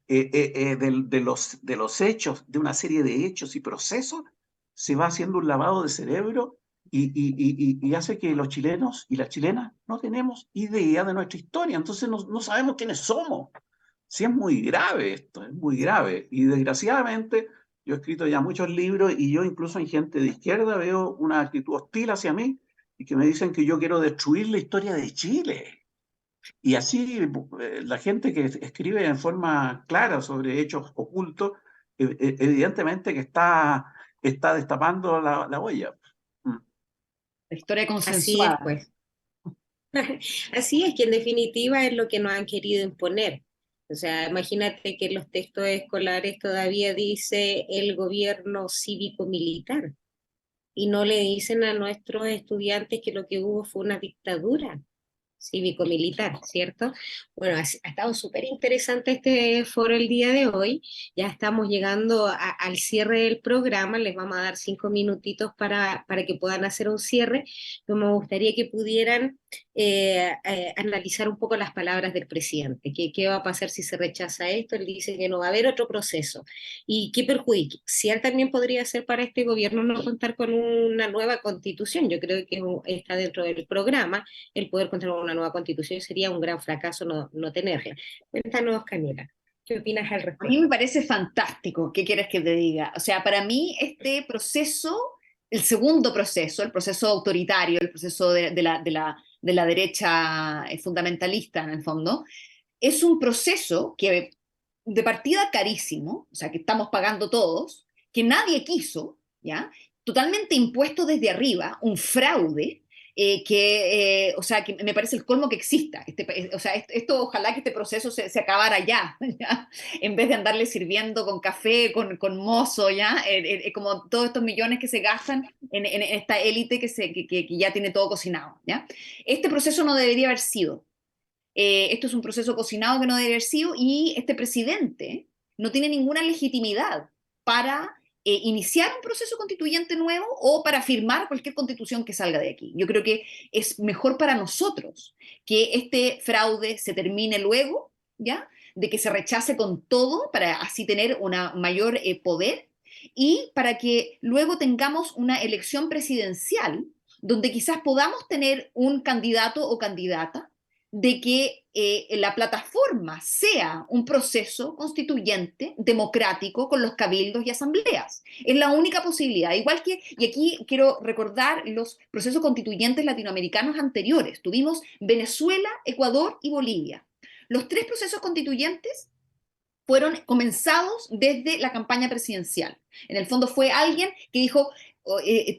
De los hechos, de una serie de hechos y procesos, se va haciendo un lavado de cerebro y hace que los chilenos y las chilenas no tenemos idea de nuestra historia, entonces no sabemos quiénes somos. Sí, es muy grave esto, es muy grave. Y desgraciadamente, yo he escrito ya muchos libros y yo incluso en gente de izquierda veo una actitud hostil hacia mí y que me dicen que yo quiero destruir la historia de Chile. Y así la gente que escribe en forma clara sobre hechos ocultos, evidentemente que está está destapando la olla. Mm. La historia Así es, consensuada. pues. Así es que en definitiva es lo que nos han querido imponer. O sea, imagínate que en los textos escolares todavía dice el gobierno cívico-militar y no le dicen a nuestros estudiantes que lo que hubo fue una dictadura cívico-militar, ¿cierto? Bueno, ha estado súper interesante este foro el día de hoy. Ya estamos llegando al cierre del programa. Les vamos a dar 5 minutitos para que puedan hacer un cierre. Pero me gustaría que pudieran analizar un poco las palabras del presidente. ¿Qué va a pasar si se rechaza esto? Él dice que no va a haber otro proceso. ¿Y qué perjudicial también podría ser para este gobierno no contar con una nueva constitución? Yo creo que está dentro del programa el poder contar con una nueva constitución, sería un gran fracaso no tenerla. Cuéntanos, Camila, ¿qué opinas al A mí me respecto? parece fantástico, ¿qué quieres que te diga? O sea, para mí este proceso, el segundo proceso, el proceso autoritario, el proceso de la derecha fundamentalista en el fondo, es un proceso que de partida carísimo, o sea, que estamos pagando todos, que nadie quiso, ¿ya? Totalmente impuesto desde arriba, un fraude, o sea, que me parece el colmo que exista. O sea, esto, ojalá que este proceso se acabara ya, ¿ya? En vez de andarle sirviendo con café, con mozo, ¿ya? Como todos estos millones que se gastan en esta élite que ya tiene todo cocinado, ¿ya? Este proceso no debería haber sido. Esto es un proceso cocinado que no debe haber sido y este presidente no tiene ninguna legitimidad para iniciar un proceso constituyente nuevo o para firmar cualquier constitución que salga de aquí. Yo creo que es mejor para nosotros que este fraude se termine luego, ¿ya? De que se rechace con todo para así tener un mayor poder y para que luego tengamos una elección presidencial donde quizás podamos tener un candidato o candidata de que la plataforma sea un proceso constituyente, democrático, con los cabildos y asambleas. Es la única posibilidad. Igual que, y aquí quiero recordar los procesos constituyentes latinoamericanos anteriores. Tuvimos Venezuela, Ecuador y Bolivia. Los tres procesos constituyentes fueron comenzados desde la campaña presidencial. En el fondo fue alguien que dijo,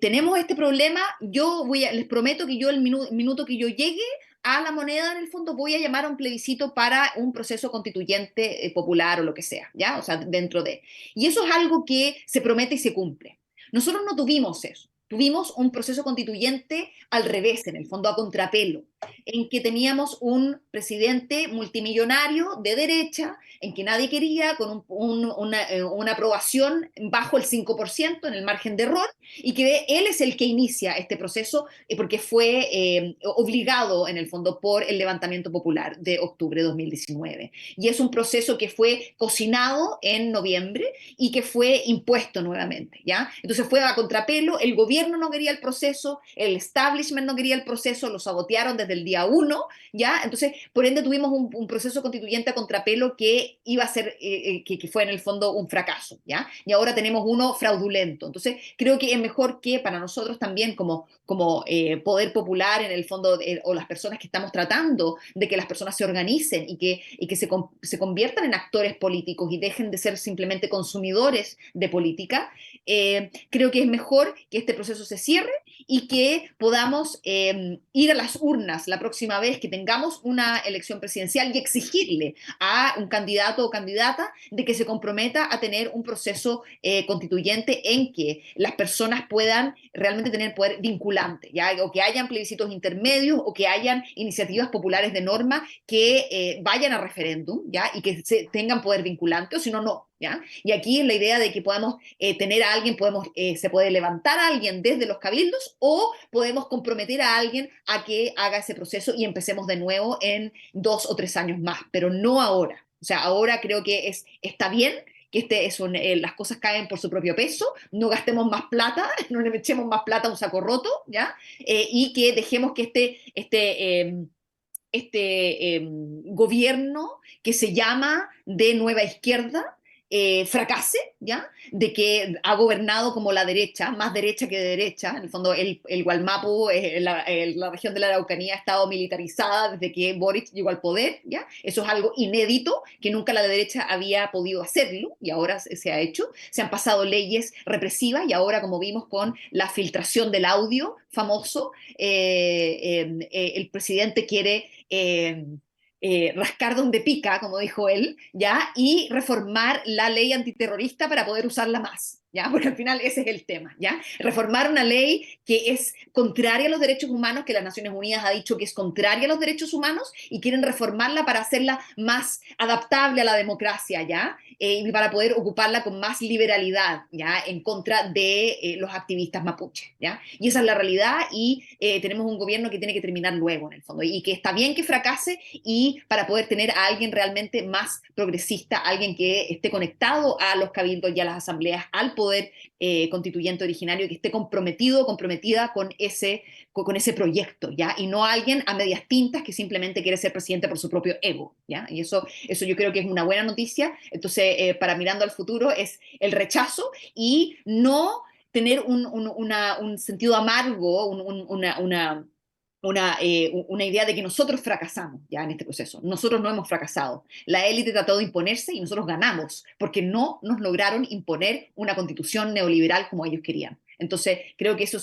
tenemos este problema, les prometo que yo el minuto que yo llegue a la moneda, en el fondo voy a llamar a un plebiscito para un proceso constituyente popular o lo que sea, ¿ya? O sea, dentro de. Y eso es algo que se promete y se cumple. Nosotros no tuvimos eso. Tuvimos un proceso constituyente al revés, en el fondo a contrapelo, en que teníamos un presidente multimillonario de derecha, en que nadie quería, con una aprobación bajo el 5% en el margen de error, y que él es el que inicia este proceso porque fue obligado en el fondo por el levantamiento popular de octubre de 2019. Y es un proceso que fue cocinado en noviembre y que fue impuesto nuevamente, ¿ya? Entonces fue a contrapelo, el gobierno no quería el proceso, el establishment no quería el proceso, lo sabotearon desde el día 1, ¿ya? Entonces, por ende, tuvimos un proceso constituyente a contrapelo que iba a ser, que fue en el fondo un fracaso, ¿ya? Y ahora tenemos uno fraudulento. Entonces, creo que es mejor que para nosotros también como poder popular en el fondo, o las personas que estamos tratando de que las personas se organicen y que se conviertan en actores políticos y dejen de ser simplemente consumidores de política, creo que es mejor que este proceso se cierre y que podamos ir a las urnas la próxima vez que tengamos una elección presidencial y exigirle a un candidato o candidata de que se comprometa a tener un proceso constituyente en que las personas puedan realmente tener poder vinculante, ¿ya? O que hayan plebiscitos intermedios o que hayan iniciativas populares de norma que vayan a referéndum, ¿ya? Y que tengan poder vinculante, o si no, no, ¿ya? Y aquí es la idea de que podamos tener a alguien, se puede levantar a alguien desde los cabildos o podemos comprometer a alguien a que haga ese proceso y empecemos de nuevo en 2 o 3 años más, pero no ahora. O sea, ahora creo que está bien que las cosas caen por su propio peso, no gastemos más plata, no le echemos más plata a un saco roto, ¿ya? Y que dejemos que este gobierno que se llama de nueva izquierda fracase, ¿ya? De que ha gobernado como la derecha, más derecha que de derecha. En el fondo, el Gualmapu, la región de la Araucanía, ha estado militarizada desde que Boric llegó al poder, ¿ya? Eso es algo inédito, que nunca la derecha había podido hacerlo, y ahora se ha hecho. Se han pasado leyes represivas, y ahora, como vimos con la filtración del audio famoso, el presidente quiere... rascar donde pica, como dijo él, ¿ya? Y reformar la ley antiterrorista para poder usarla más, ¿ya? Porque al final ese es el tema, ¿ya? Reformar una ley que es contraria a los derechos humanos, que las Naciones Unidas ha dicho que es contraria a los derechos humanos, y quieren reformarla para hacerla más adaptable a la democracia, ¿ya? Y para poder ocuparla con más liberalidad, ¿ya? En contra de los activistas mapuches, ¿ya? Y esa es la realidad, y tenemos un gobierno que tiene que terminar luego, en el fondo, y que está bien que fracase, y para poder tener a alguien realmente más progresista, alguien que esté conectado a los cabildos y a las asambleas, al poder constituyente originario, que esté comprometido o comprometida con ese proyecto, ¿ya? Y no alguien a medias tintas que simplemente quiere ser presidente por su propio ego, ¿ya? Y eso yo creo que es una buena noticia. Entonces, para mirando al futuro, es el rechazo y no tener un sentido amargo, una idea de que nosotros fracasamos ya en este proceso. Nosotros no hemos fracasado. La élite trató de imponerse y nosotros ganamos, porque no nos lograron imponer una constitución neoliberal como ellos querían. Entonces, creo que eso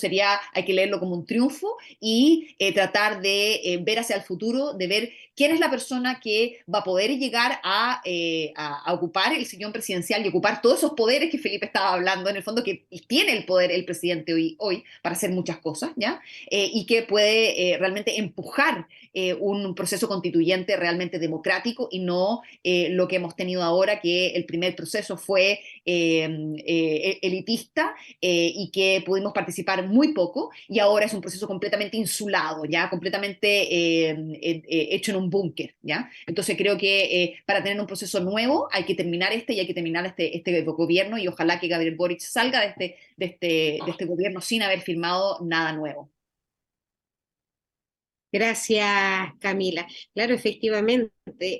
hay que leerlo como un triunfo, y tratar de ver hacia el futuro, de ver quién es la persona que va a poder llegar a ocupar el sillón presidencial y ocupar todos esos poderes que Felipe estaba hablando, en el fondo, que tiene el poder el presidente hoy para hacer muchas cosas, ¿ya? Y que puede realmente empujar un proceso constituyente realmente democrático, y no lo que hemos tenido ahora, que el primer proceso fue elitista, y que pudimos participar muy poco, y ahora es un proceso completamente insulado, ya completamente hecho en un búnker, ¿ya? Entonces creo que para tener un proceso nuevo hay que terminar y hay que terminar este gobierno, y ojalá que Gabriel Boric salga de este gobierno sin haber firmado nada nuevo. Gracias, Camila. Claro, efectivamente,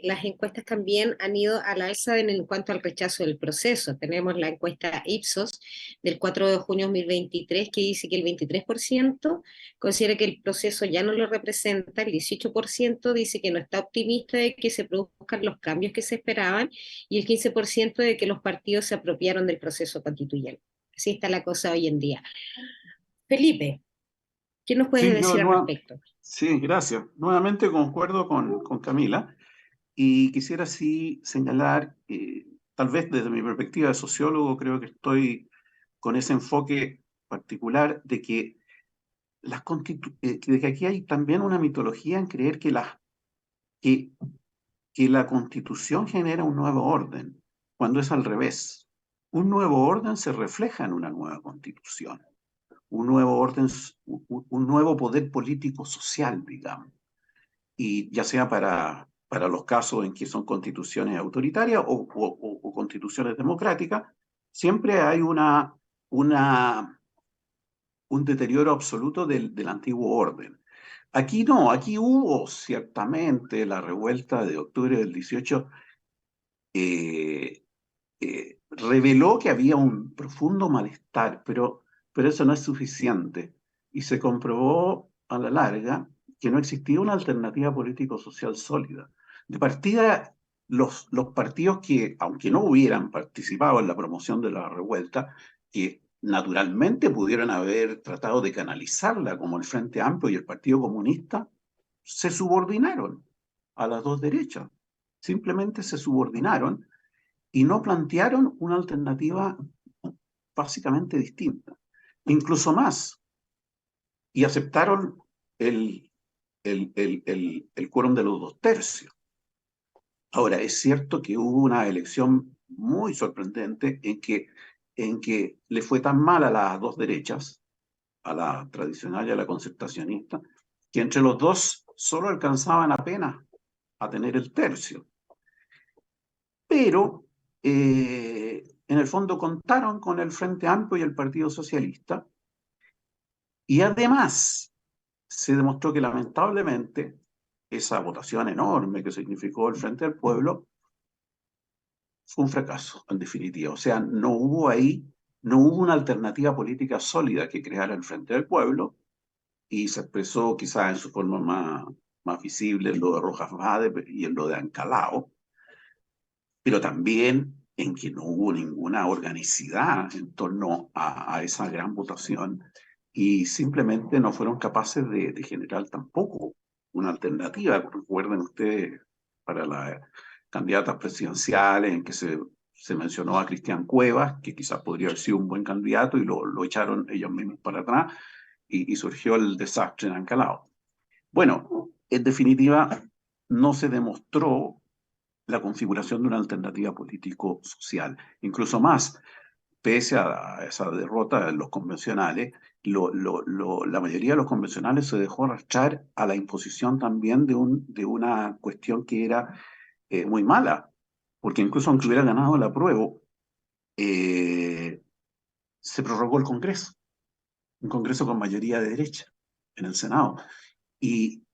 las encuestas también han ido al alza en cuanto al rechazo del proceso. Tenemos la encuesta Ipsos del 4 de junio de 2023, que dice que el 23% considera que el proceso ya no lo representa, el 18% dice que no está optimista de que se produzcan los cambios que se esperaban, y el 15% de que los partidos se apropiaron del proceso constituyente. Así está la cosa hoy en día. Felipe, ¿qué nos puedes Sí, decir al respecto? sí, gracias. Nuevamente concuerdo con Camila, y quisiera sí señalar, tal vez desde mi perspectiva de sociólogo, creo que estoy con ese enfoque particular de que, de que aquí hay también una mitología en creer que, que la Constitución genera un nuevo orden, cuando es al revés. Un nuevo orden se refleja en una nueva Constitución, un nuevo orden, un nuevo poder político social, digamos, y ya sea para los casos en que son constituciones autoritarias o constituciones democráticas, siempre hay un deterioro absoluto del antiguo orden. Aquí no, aquí hubo ciertamente la revuelta de octubre del 18, eh, reveló que había un profundo malestar, pero eso no es suficiente. Y se comprobó a la larga que no existía una alternativa político-social sólida. De partida, los partidos que, aunque no hubieran participado en la promoción de la revuelta, que naturalmente pudieron haber tratado de canalizarla, como el Frente Amplio y el Partido Comunista, se subordinaron a las dos derechas. Simplemente se subordinaron y no plantearon una alternativa básicamente distinta. Incluso más, y aceptaron el quórum de los 2/3. Ahora, es cierto que hubo una elección muy sorprendente en que le fue tan mal a las dos derechas, a la tradicional y a la concertacionista, que entre los dos solo alcanzaban apenas a tener el tercio. Pero en el fondo contaron con el Frente Amplio y el Partido Socialista, y además se demostró que lamentablemente esa votación enorme que significó el Frente del Pueblo fue un fracaso, en definitiva. O sea, no hubo una alternativa política sólida que creara el Frente del Pueblo, y se expresó quizás en su forma más visible en lo de Rojas Vade y en lo de Ancalao, pero también en que no hubo ninguna organicidad en torno a esa gran votación, y simplemente no fueron capaces de generar tampoco una alternativa. Recuerden ustedes, para las candidatas presidenciales en que se mencionó a Cristian Cuevas, que quizás podría haber sido un buen candidato, y lo echaron ellos mismos para atrás, y surgió el desastre en Ancalao. Bueno, en definitiva, no se demostró la configuración de una alternativa político-social. Incluso más, pese a esa derrota en los convencionales, la mayoría de los convencionales se dejó arrastrar a la imposición también de una cuestión que era muy mala, porque incluso aunque hubiera ganado el apruebo, se prorrogó el Congreso, un Congreso con mayoría de derecha en el Senado. Y,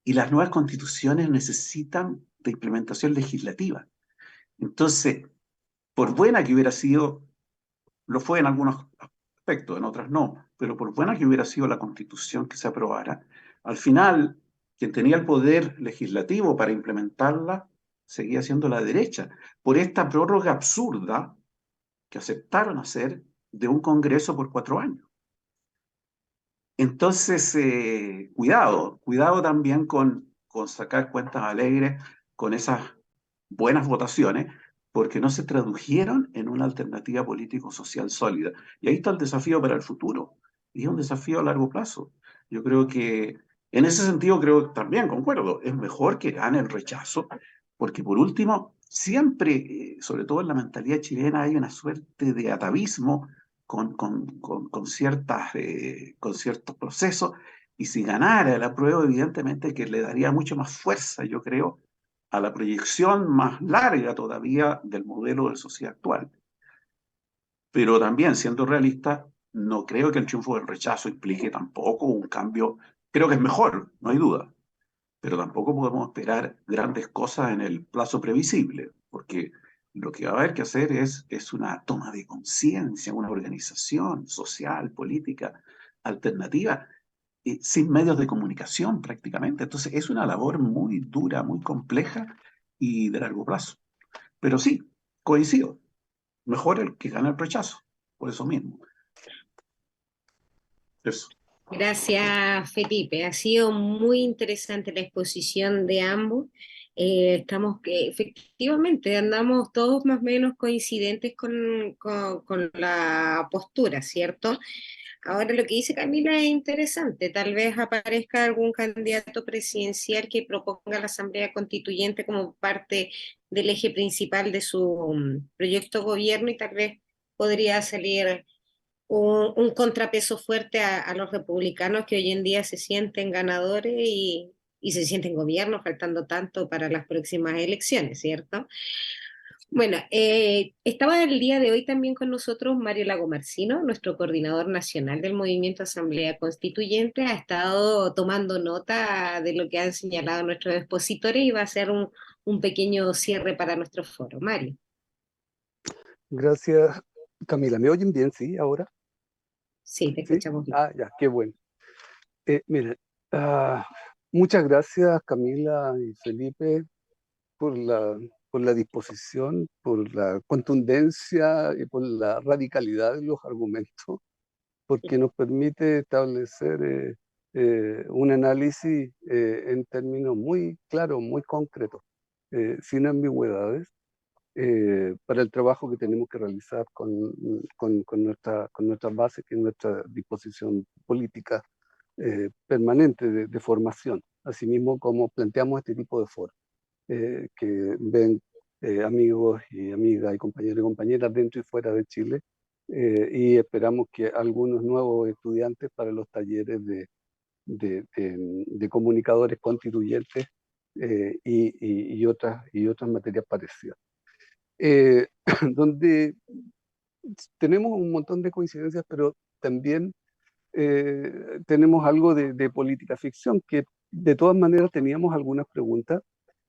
y las nuevas constituciones necesitan de implementación legislativa. Entonces, por buena que hubiera sido, lo fue en algunos aspectos, en otras no, pero por buena que hubiera sido la constitución que se aprobara, al final quien tenía el poder legislativo para implementarla seguía siendo la derecha, por esta prórroga absurda que aceptaron hacer de un Congreso por 4 años. Entonces, cuidado también con sacar cuentas alegres con esas buenas votaciones, porque no se tradujeron en una alternativa político-social sólida. Y ahí está el desafío para el futuro, y es un desafío a largo plazo. Yo creo que, en ese sentido, creo también, concuerdo, es mejor que gane el rechazo, porque por último, siempre, sobre todo en la mentalidad chilena, hay una suerte de atavismo con ciertos procesos, y si ganara el apruebo, evidentemente que le daría mucho más fuerza, yo creo, a la proyección más larga todavía del modelo de sociedad actual. Pero también, siendo realista, no creo que el triunfo del rechazo implique tampoco un cambio. Creo que es mejor, no hay duda, pero tampoco podemos esperar grandes cosas en el plazo previsible, porque lo que va a haber que hacer es una toma de conciencia, una organización social, política, alternativa, sin medios de comunicación prácticamente. Entonces es una labor muy dura, muy compleja y de largo plazo. Pero sí, coincido, mejor el que gana el rechazo, por eso mismo. Eso. Gracias, Felipe. Ha sido muy interesante la exposición de ambos. Estamos que efectivamente andamos todos más o menos coincidentes con la postura, ¿cierto? Ahora lo que dice Camila es interesante. Tal vez aparezca algún candidato presidencial que proponga la Asamblea Constituyente como parte del eje principal de su proyecto de gobierno, y tal vez podría salir un contrapeso fuerte a los republicanos que hoy en día se sienten ganadores y se sienten gobierno, faltando tanto para las próximas elecciones, ¿cierto? Bueno, estaba el día de hoy también con nosotros Mario Lagomarsino, nuestro coordinador nacional del Movimiento Asamblea Constituyente. Ha estado tomando nota de lo que han señalado nuestros expositores y va a hacer un pequeño cierre para nuestro foro. Mario. Gracias, Camila. ¿Me oyen bien? Sí, ahora. Sí, te Sí. escuchamos bien. Ah, ya, qué bueno. Mira, ah, muchas gracias, Camila y Felipe, por por la disposición, por la contundencia y por la radicalidad de los argumentos, porque nos permite establecer un análisis en términos muy claros, muy concretos, sin ambigüedades, para el trabajo que tenemos que realizar con nuestra base, que es nuestra disposición política permanente de formación, asimismo como planteamos este tipo de foros, que ven amigos y amigas y compañeros y compañeras dentro y fuera de Chile, y esperamos que algunos nuevos estudiantes para los talleres de comunicadores constituyentes, y otras materias parecidas. Donde tenemos un montón de coincidencias, pero también tenemos algo de política ficción, que de todas maneras teníamos algunas preguntas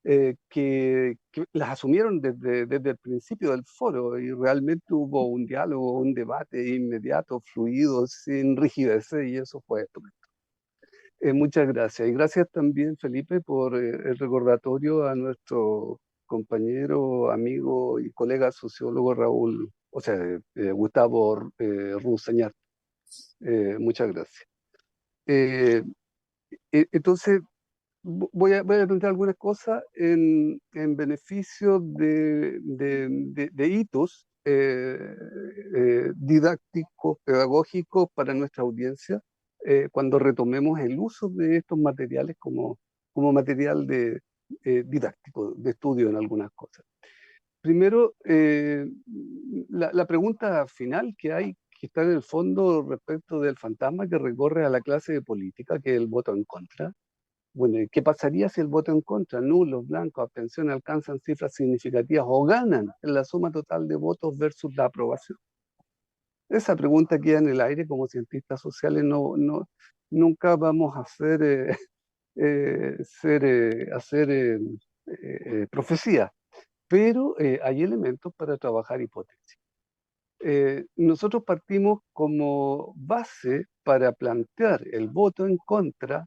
que las asumieron desde el principio del foro y realmente hubo un diálogo, un debate inmediato, fluido, sin rigidez y eso fue estupendo. Muchas gracias. Y gracias también, Felipe, por el recordatorio a nuestro compañero, amigo y colega sociólogo Raúl, o sea, Gustavo Ruseñar. Muchas gracias. Eh, entonces, voy a plantear algunas cosas en beneficio de hitos didácticos, pedagógicos para nuestra audiencia, cuando retomemos el uso de estos materiales como material didáctico, de estudio en algunas cosas. Primero, la pregunta final que hay, que está en el fondo respecto del fantasma que recorre a la clase de política, que es el voto en contra. Bueno, ¿y qué pasaría si el voto en contra, nulos, blancos, abstención, alcanzan cifras significativas o ganan en la suma total de votos versus la aprobación? Esa pregunta queda en el aire. Como cientistas sociales nunca vamos a hacer profecía, pero hay elementos para trabajar hipótesis. Nosotros partimos como base para plantear el voto en contra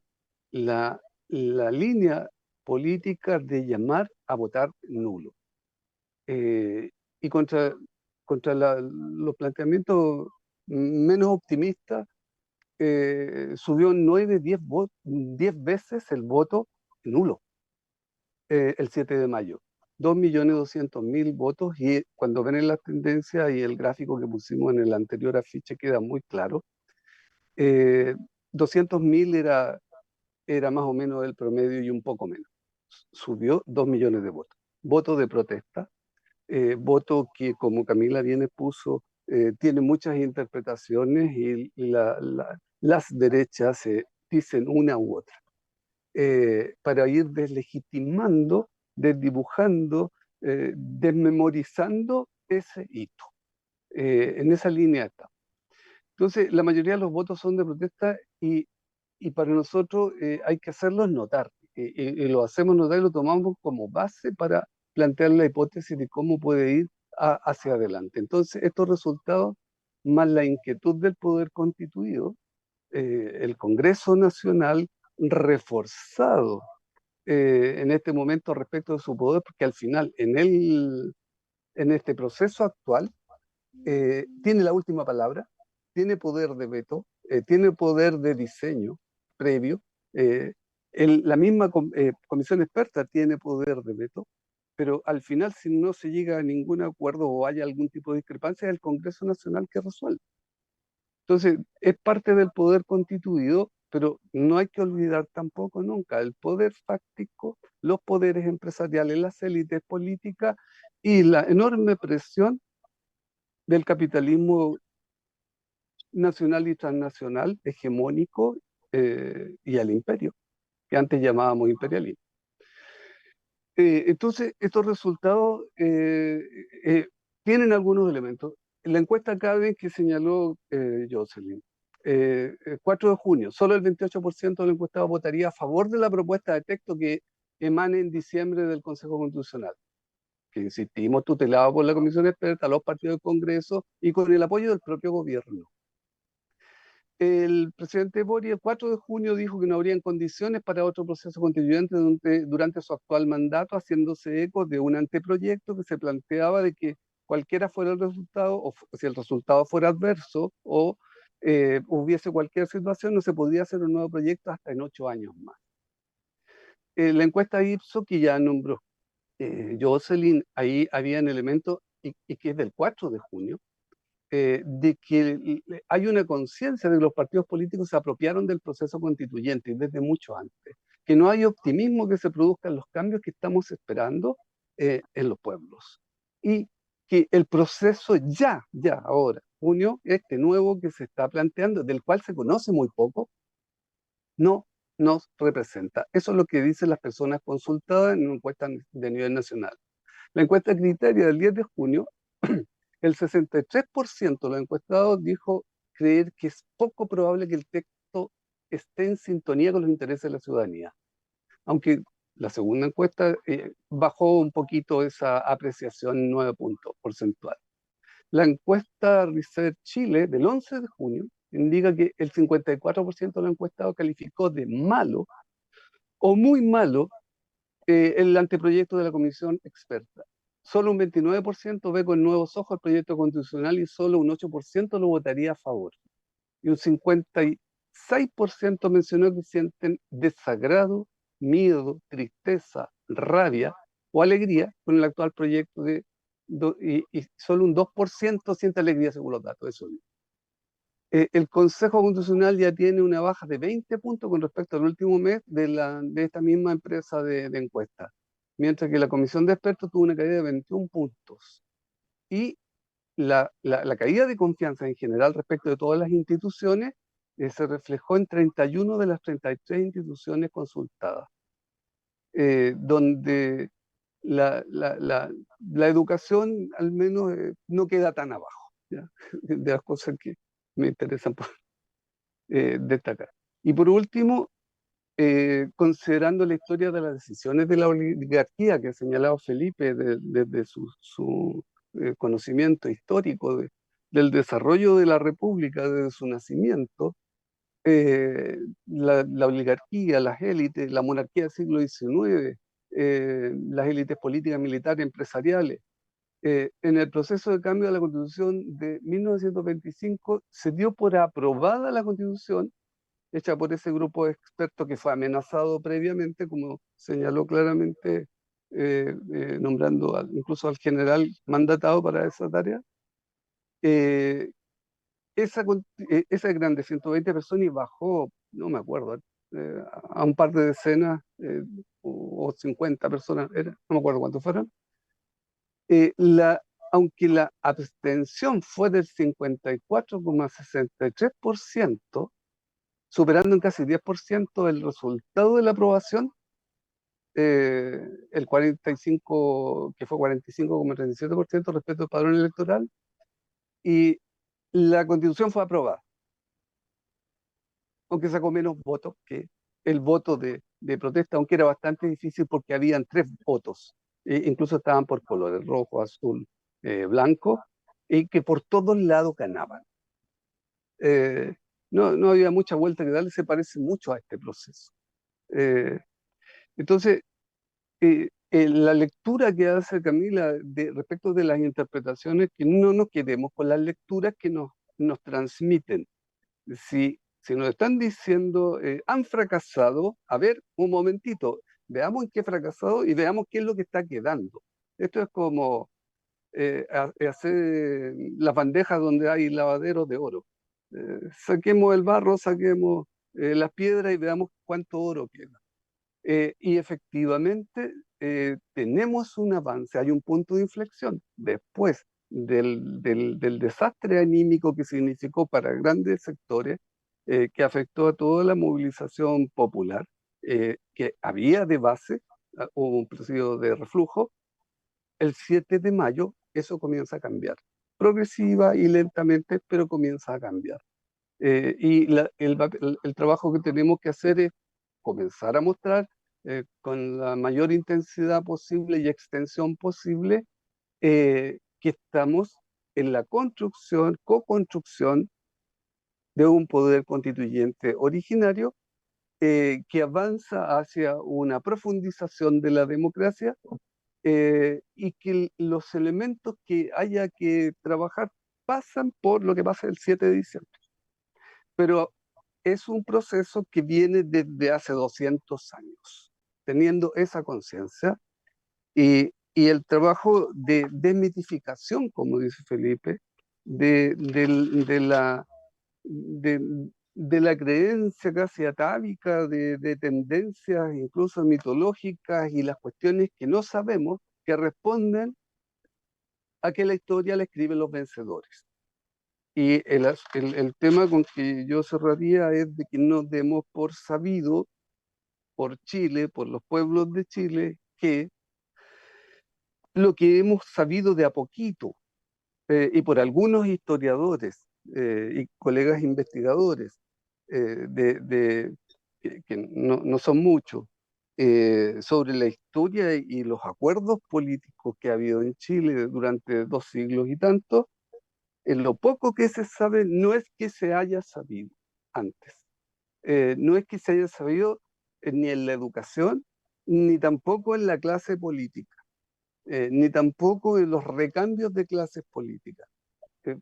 la línea política de llamar a votar nulo. Y contra los planteamientos menos optimistas, subió 9, 10 veces el voto nulo el 7 de mayo. 2.200.000 votos, y cuando ven las tendencias y el gráfico que pusimos en el anterior afiche queda muy claro. 200.000 era más o menos el promedio y un poco menos. Subió 2 millones de votos. Voto de protesta, voto que, como Camila bien puso, tiene muchas interpretaciones y las derechas dicen una u otra, para ir deslegitimando, desdibujando, desmemorizando ese hito. En esa línea está. Entonces, la mayoría de los votos son de protesta y para nosotros hay que hacerlos notar. Y lo hacemos notar y lo tomamos como base para plantear la hipótesis de cómo puede ir hacia adelante. Entonces, estos resultados, más la inquietud del poder constituido, el Congreso Nacional reforzado en este momento respecto de su poder, porque al final, en este proceso actual, tiene la última palabra, tiene poder de veto, tiene poder de diseño previo. La misma comisión experta tiene poder de veto, pero al final, si no se llega a ningún acuerdo o hay algún tipo de discrepancia, es el Congreso Nacional que resuelve. Entonces, es parte del poder constituido, pero no hay que olvidar tampoco nunca el poder fáctico, los poderes empresariales, las élites políticas y la enorme presión del capitalismo nacional y transnacional hegemónico, y al imperio, que antes llamábamos imperialismo. Entonces, estos resultados tienen algunos elementos. La encuesta CADE que señaló Jocelyn, 4 de junio, solo el 28% de los encuestados votaría a favor de la propuesta de texto que emane en diciembre del Consejo Constitucional, que insistimos, tutelado por la Comisión Experta, los partidos del Congreso y con el apoyo del propio gobierno. El presidente Boric el 4 de junio dijo que no habrían condiciones para otro proceso constituyente durante su actual mandato, haciéndose eco de un anteproyecto que se planteaba de que cualquiera fuera el resultado, o si el resultado fuera adverso o hubiese cualquier situación, no se podía hacer un nuevo proyecto hasta en 8 años más. La encuesta Ipsos, que ya nombró Jocelyn, ahí habían elementos, y que es del 4 de junio, de que hay una conciencia de que los partidos políticos se apropiaron del proceso constituyente desde mucho antes, que no hay optimismo que se produzcan los cambios que estamos esperando en los pueblos, y que el proceso ahora, junio, este nuevo que se está planteando, del cual se conoce muy poco, no nos representa. Eso es lo que dicen las personas consultadas en una encuesta de nivel nacional. La encuesta Criteria del 10 de junio, el 63% de los encuestados dijo creer que es poco probable que el texto esté en sintonía con los intereses de la ciudadanía. Aunque la segunda encuesta, bajó un poquito esa apreciación en 9 puntos porcentuales. La encuesta Research Chile del 11 de junio indica que el 54% de los encuestados calificó de malo o muy malo el anteproyecto de la comisión experta. Solo un 29% ve con nuevos ojos el proyecto constitucional y solo un 8% lo votaría a favor. Y un 56% mencionó que sienten desagrado, miedo, tristeza, rabia o alegría con el actual proyecto y solo un 2% siente alegría según los datos. Eso. El Consejo Constitucional ya tiene una baja de 20 puntos con respecto al último mes de esta misma empresa de encuesta, mientras que la Comisión de Expertos tuvo una caída de 21 puntos. Y la caída de confianza en general respecto de todas las instituciones se reflejó en 31 de las 33 instituciones consultadas, donde la educación al menos no queda tan abajo, ¿ya? De las cosas que me interesan destacar. Y por último, considerando la historia de las decisiones de la oligarquía que ha señalado Felipe desde su conocimiento histórico del desarrollo de la República desde su nacimiento, la oligarquía, las élites, la monarquía del siglo XIX, las élites políticas, militares, empresariales, en el proceso de cambio de la Constitución de 1925 se dio por aprobada la Constitución hecha por ese grupo de expertos que fue amenazado previamente, como señaló claramente, nombrando incluso al general mandatado para esa tarea. Esa grande 120 personas y bajó, no me acuerdo, a un par de decenas o 50 personas, no me acuerdo cuántos fueron. Aunque la abstención fue del 54,63%, superando en casi 10% el resultado de la aprobación, el 45, que fue 45,37% respecto al padrón electoral, y la Constitución fue aprobada, aunque sacó menos votos que el voto de protesta, aunque era bastante difícil porque habían 3 votos, incluso estaban por colores, rojo, azul, blanco, y que por todos lados ganaban. No había mucha vuelta que darle, se parece mucho a este proceso. Entonces, la lectura que hace Camila respecto de las interpretaciones, que no nos quedemos con las lecturas que nos transmiten. Si nos están diciendo, han fracasado, a ver, un momentito, veamos en qué fracasado y veamos qué es lo que está quedando. Esto es como hacer las bandejas donde hay lavaderos de oro. Saquemos el barro, saquemos las piedras y veamos cuánto oro queda. Y efectivamente tenemos un avance, hay un punto de inflexión. Después del desastre anímico que significó para grandes sectores, que afectó a toda la movilización popular, que había de base, hubo un proceso de reflujo, el 7 de mayo eso comienza a cambiar, progresiva y lentamente, pero comienza a cambiar. Y el trabajo que tenemos que hacer es comenzar a mostrar con la mayor intensidad posible y extensión posible que estamos en la construcción, co-construcción de un poder constituyente originario que avanza hacia una profundización de la democracia y que los elementos que haya que trabajar pasan por lo que pasa el 7 de diciembre. Pero es un proceso que viene desde hace 200 años, teniendo esa conciencia y el trabajo de desmitificación, como dice Felipe, de, de la, de, de la creencia casi atávica, de tendencias incluso mitológicas y las cuestiones que no sabemos, que responden a que la historia la escriben los vencedores. Y el tema con que yo cerraría es de que nos demos por sabido, por Chile, por los pueblos de Chile, que lo que hemos sabido de a poquito, y por algunos historiadores y colegas investigadores, que no son muchos, sobre la historia y los acuerdos políticos que ha habido en Chile durante 2 siglos y tanto, en lo poco que se sabe no es que se haya sabido antes. No es que se haya sabido ni en la educación, ni tampoco en la clase política, ni tampoco en los recambios de clases políticas.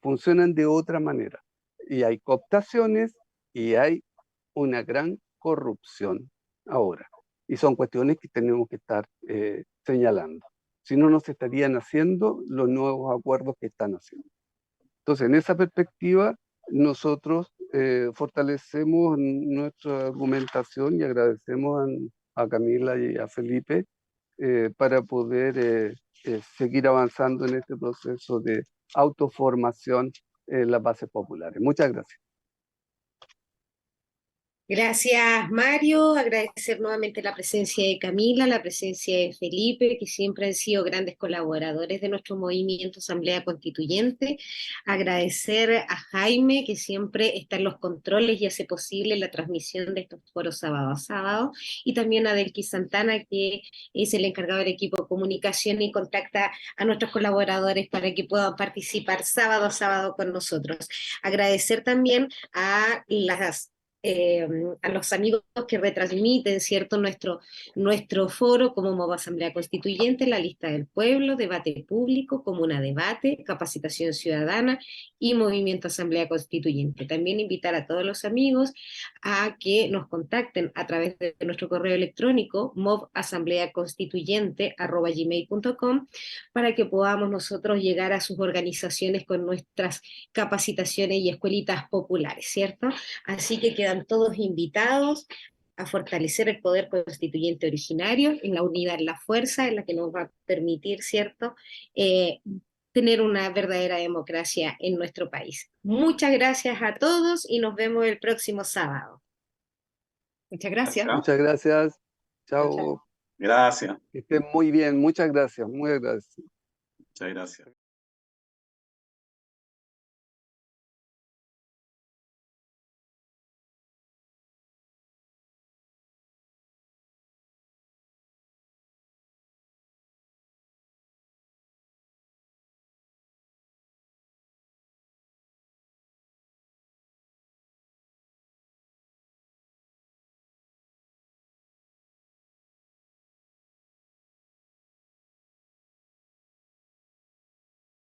Funcionan de otra manera. Y hay cooptaciones y hay una gran corrupción ahora. Y son cuestiones que tenemos que estar señalando. Si no, no se estarían haciendo los nuevos acuerdos que están haciendo. Entonces, en esa perspectiva, nosotros fortalecemos nuestra argumentación y agradecemos a Camila y a Felipe para poder seguir avanzando en este proceso de autoformación en las bases populares. Muchas gracias. Gracias, Mario. Agradecer nuevamente la presencia de Camila, la presencia de Felipe, que siempre han sido grandes colaboradores de nuestro movimiento Asamblea Constituyente. Agradecer a Jaime, que siempre está en los controles y hace posible la transmisión de estos foros sábado a sábado. Y también a Delqui Santana, que es el encargado del equipo de comunicación y contacta a nuestros colaboradores para que puedan participar sábado a sábado con nosotros. Agradecer también a los amigos que retransmiten, ¿cierto?, nuestro foro como MOVA Asamblea Constituyente, la lista del pueblo, debate público, comuna debate, capacitación ciudadana y movimiento Asamblea Constituyente. También invitar a todos los amigos a que nos contacten a través de nuestro correo electrónico movassambleaconstituyente@gmail.com para que podamos nosotros llegar a sus organizaciones con nuestras capacitaciones y escuelitas populares, ¿cierto? Así que quedan todos invitados a fortalecer el poder constituyente originario en la unidad, en la fuerza, en la que nos va a permitir, ¿cierto?, tener una verdadera democracia en nuestro país. Muchas gracias a todos y nos vemos el próximo sábado. Muchas gracias. Muchas gracias. Chao, chao. Chao. Gracias. Que estén muy bien. Muchas gracias. Muy agradecido. Muchas gracias.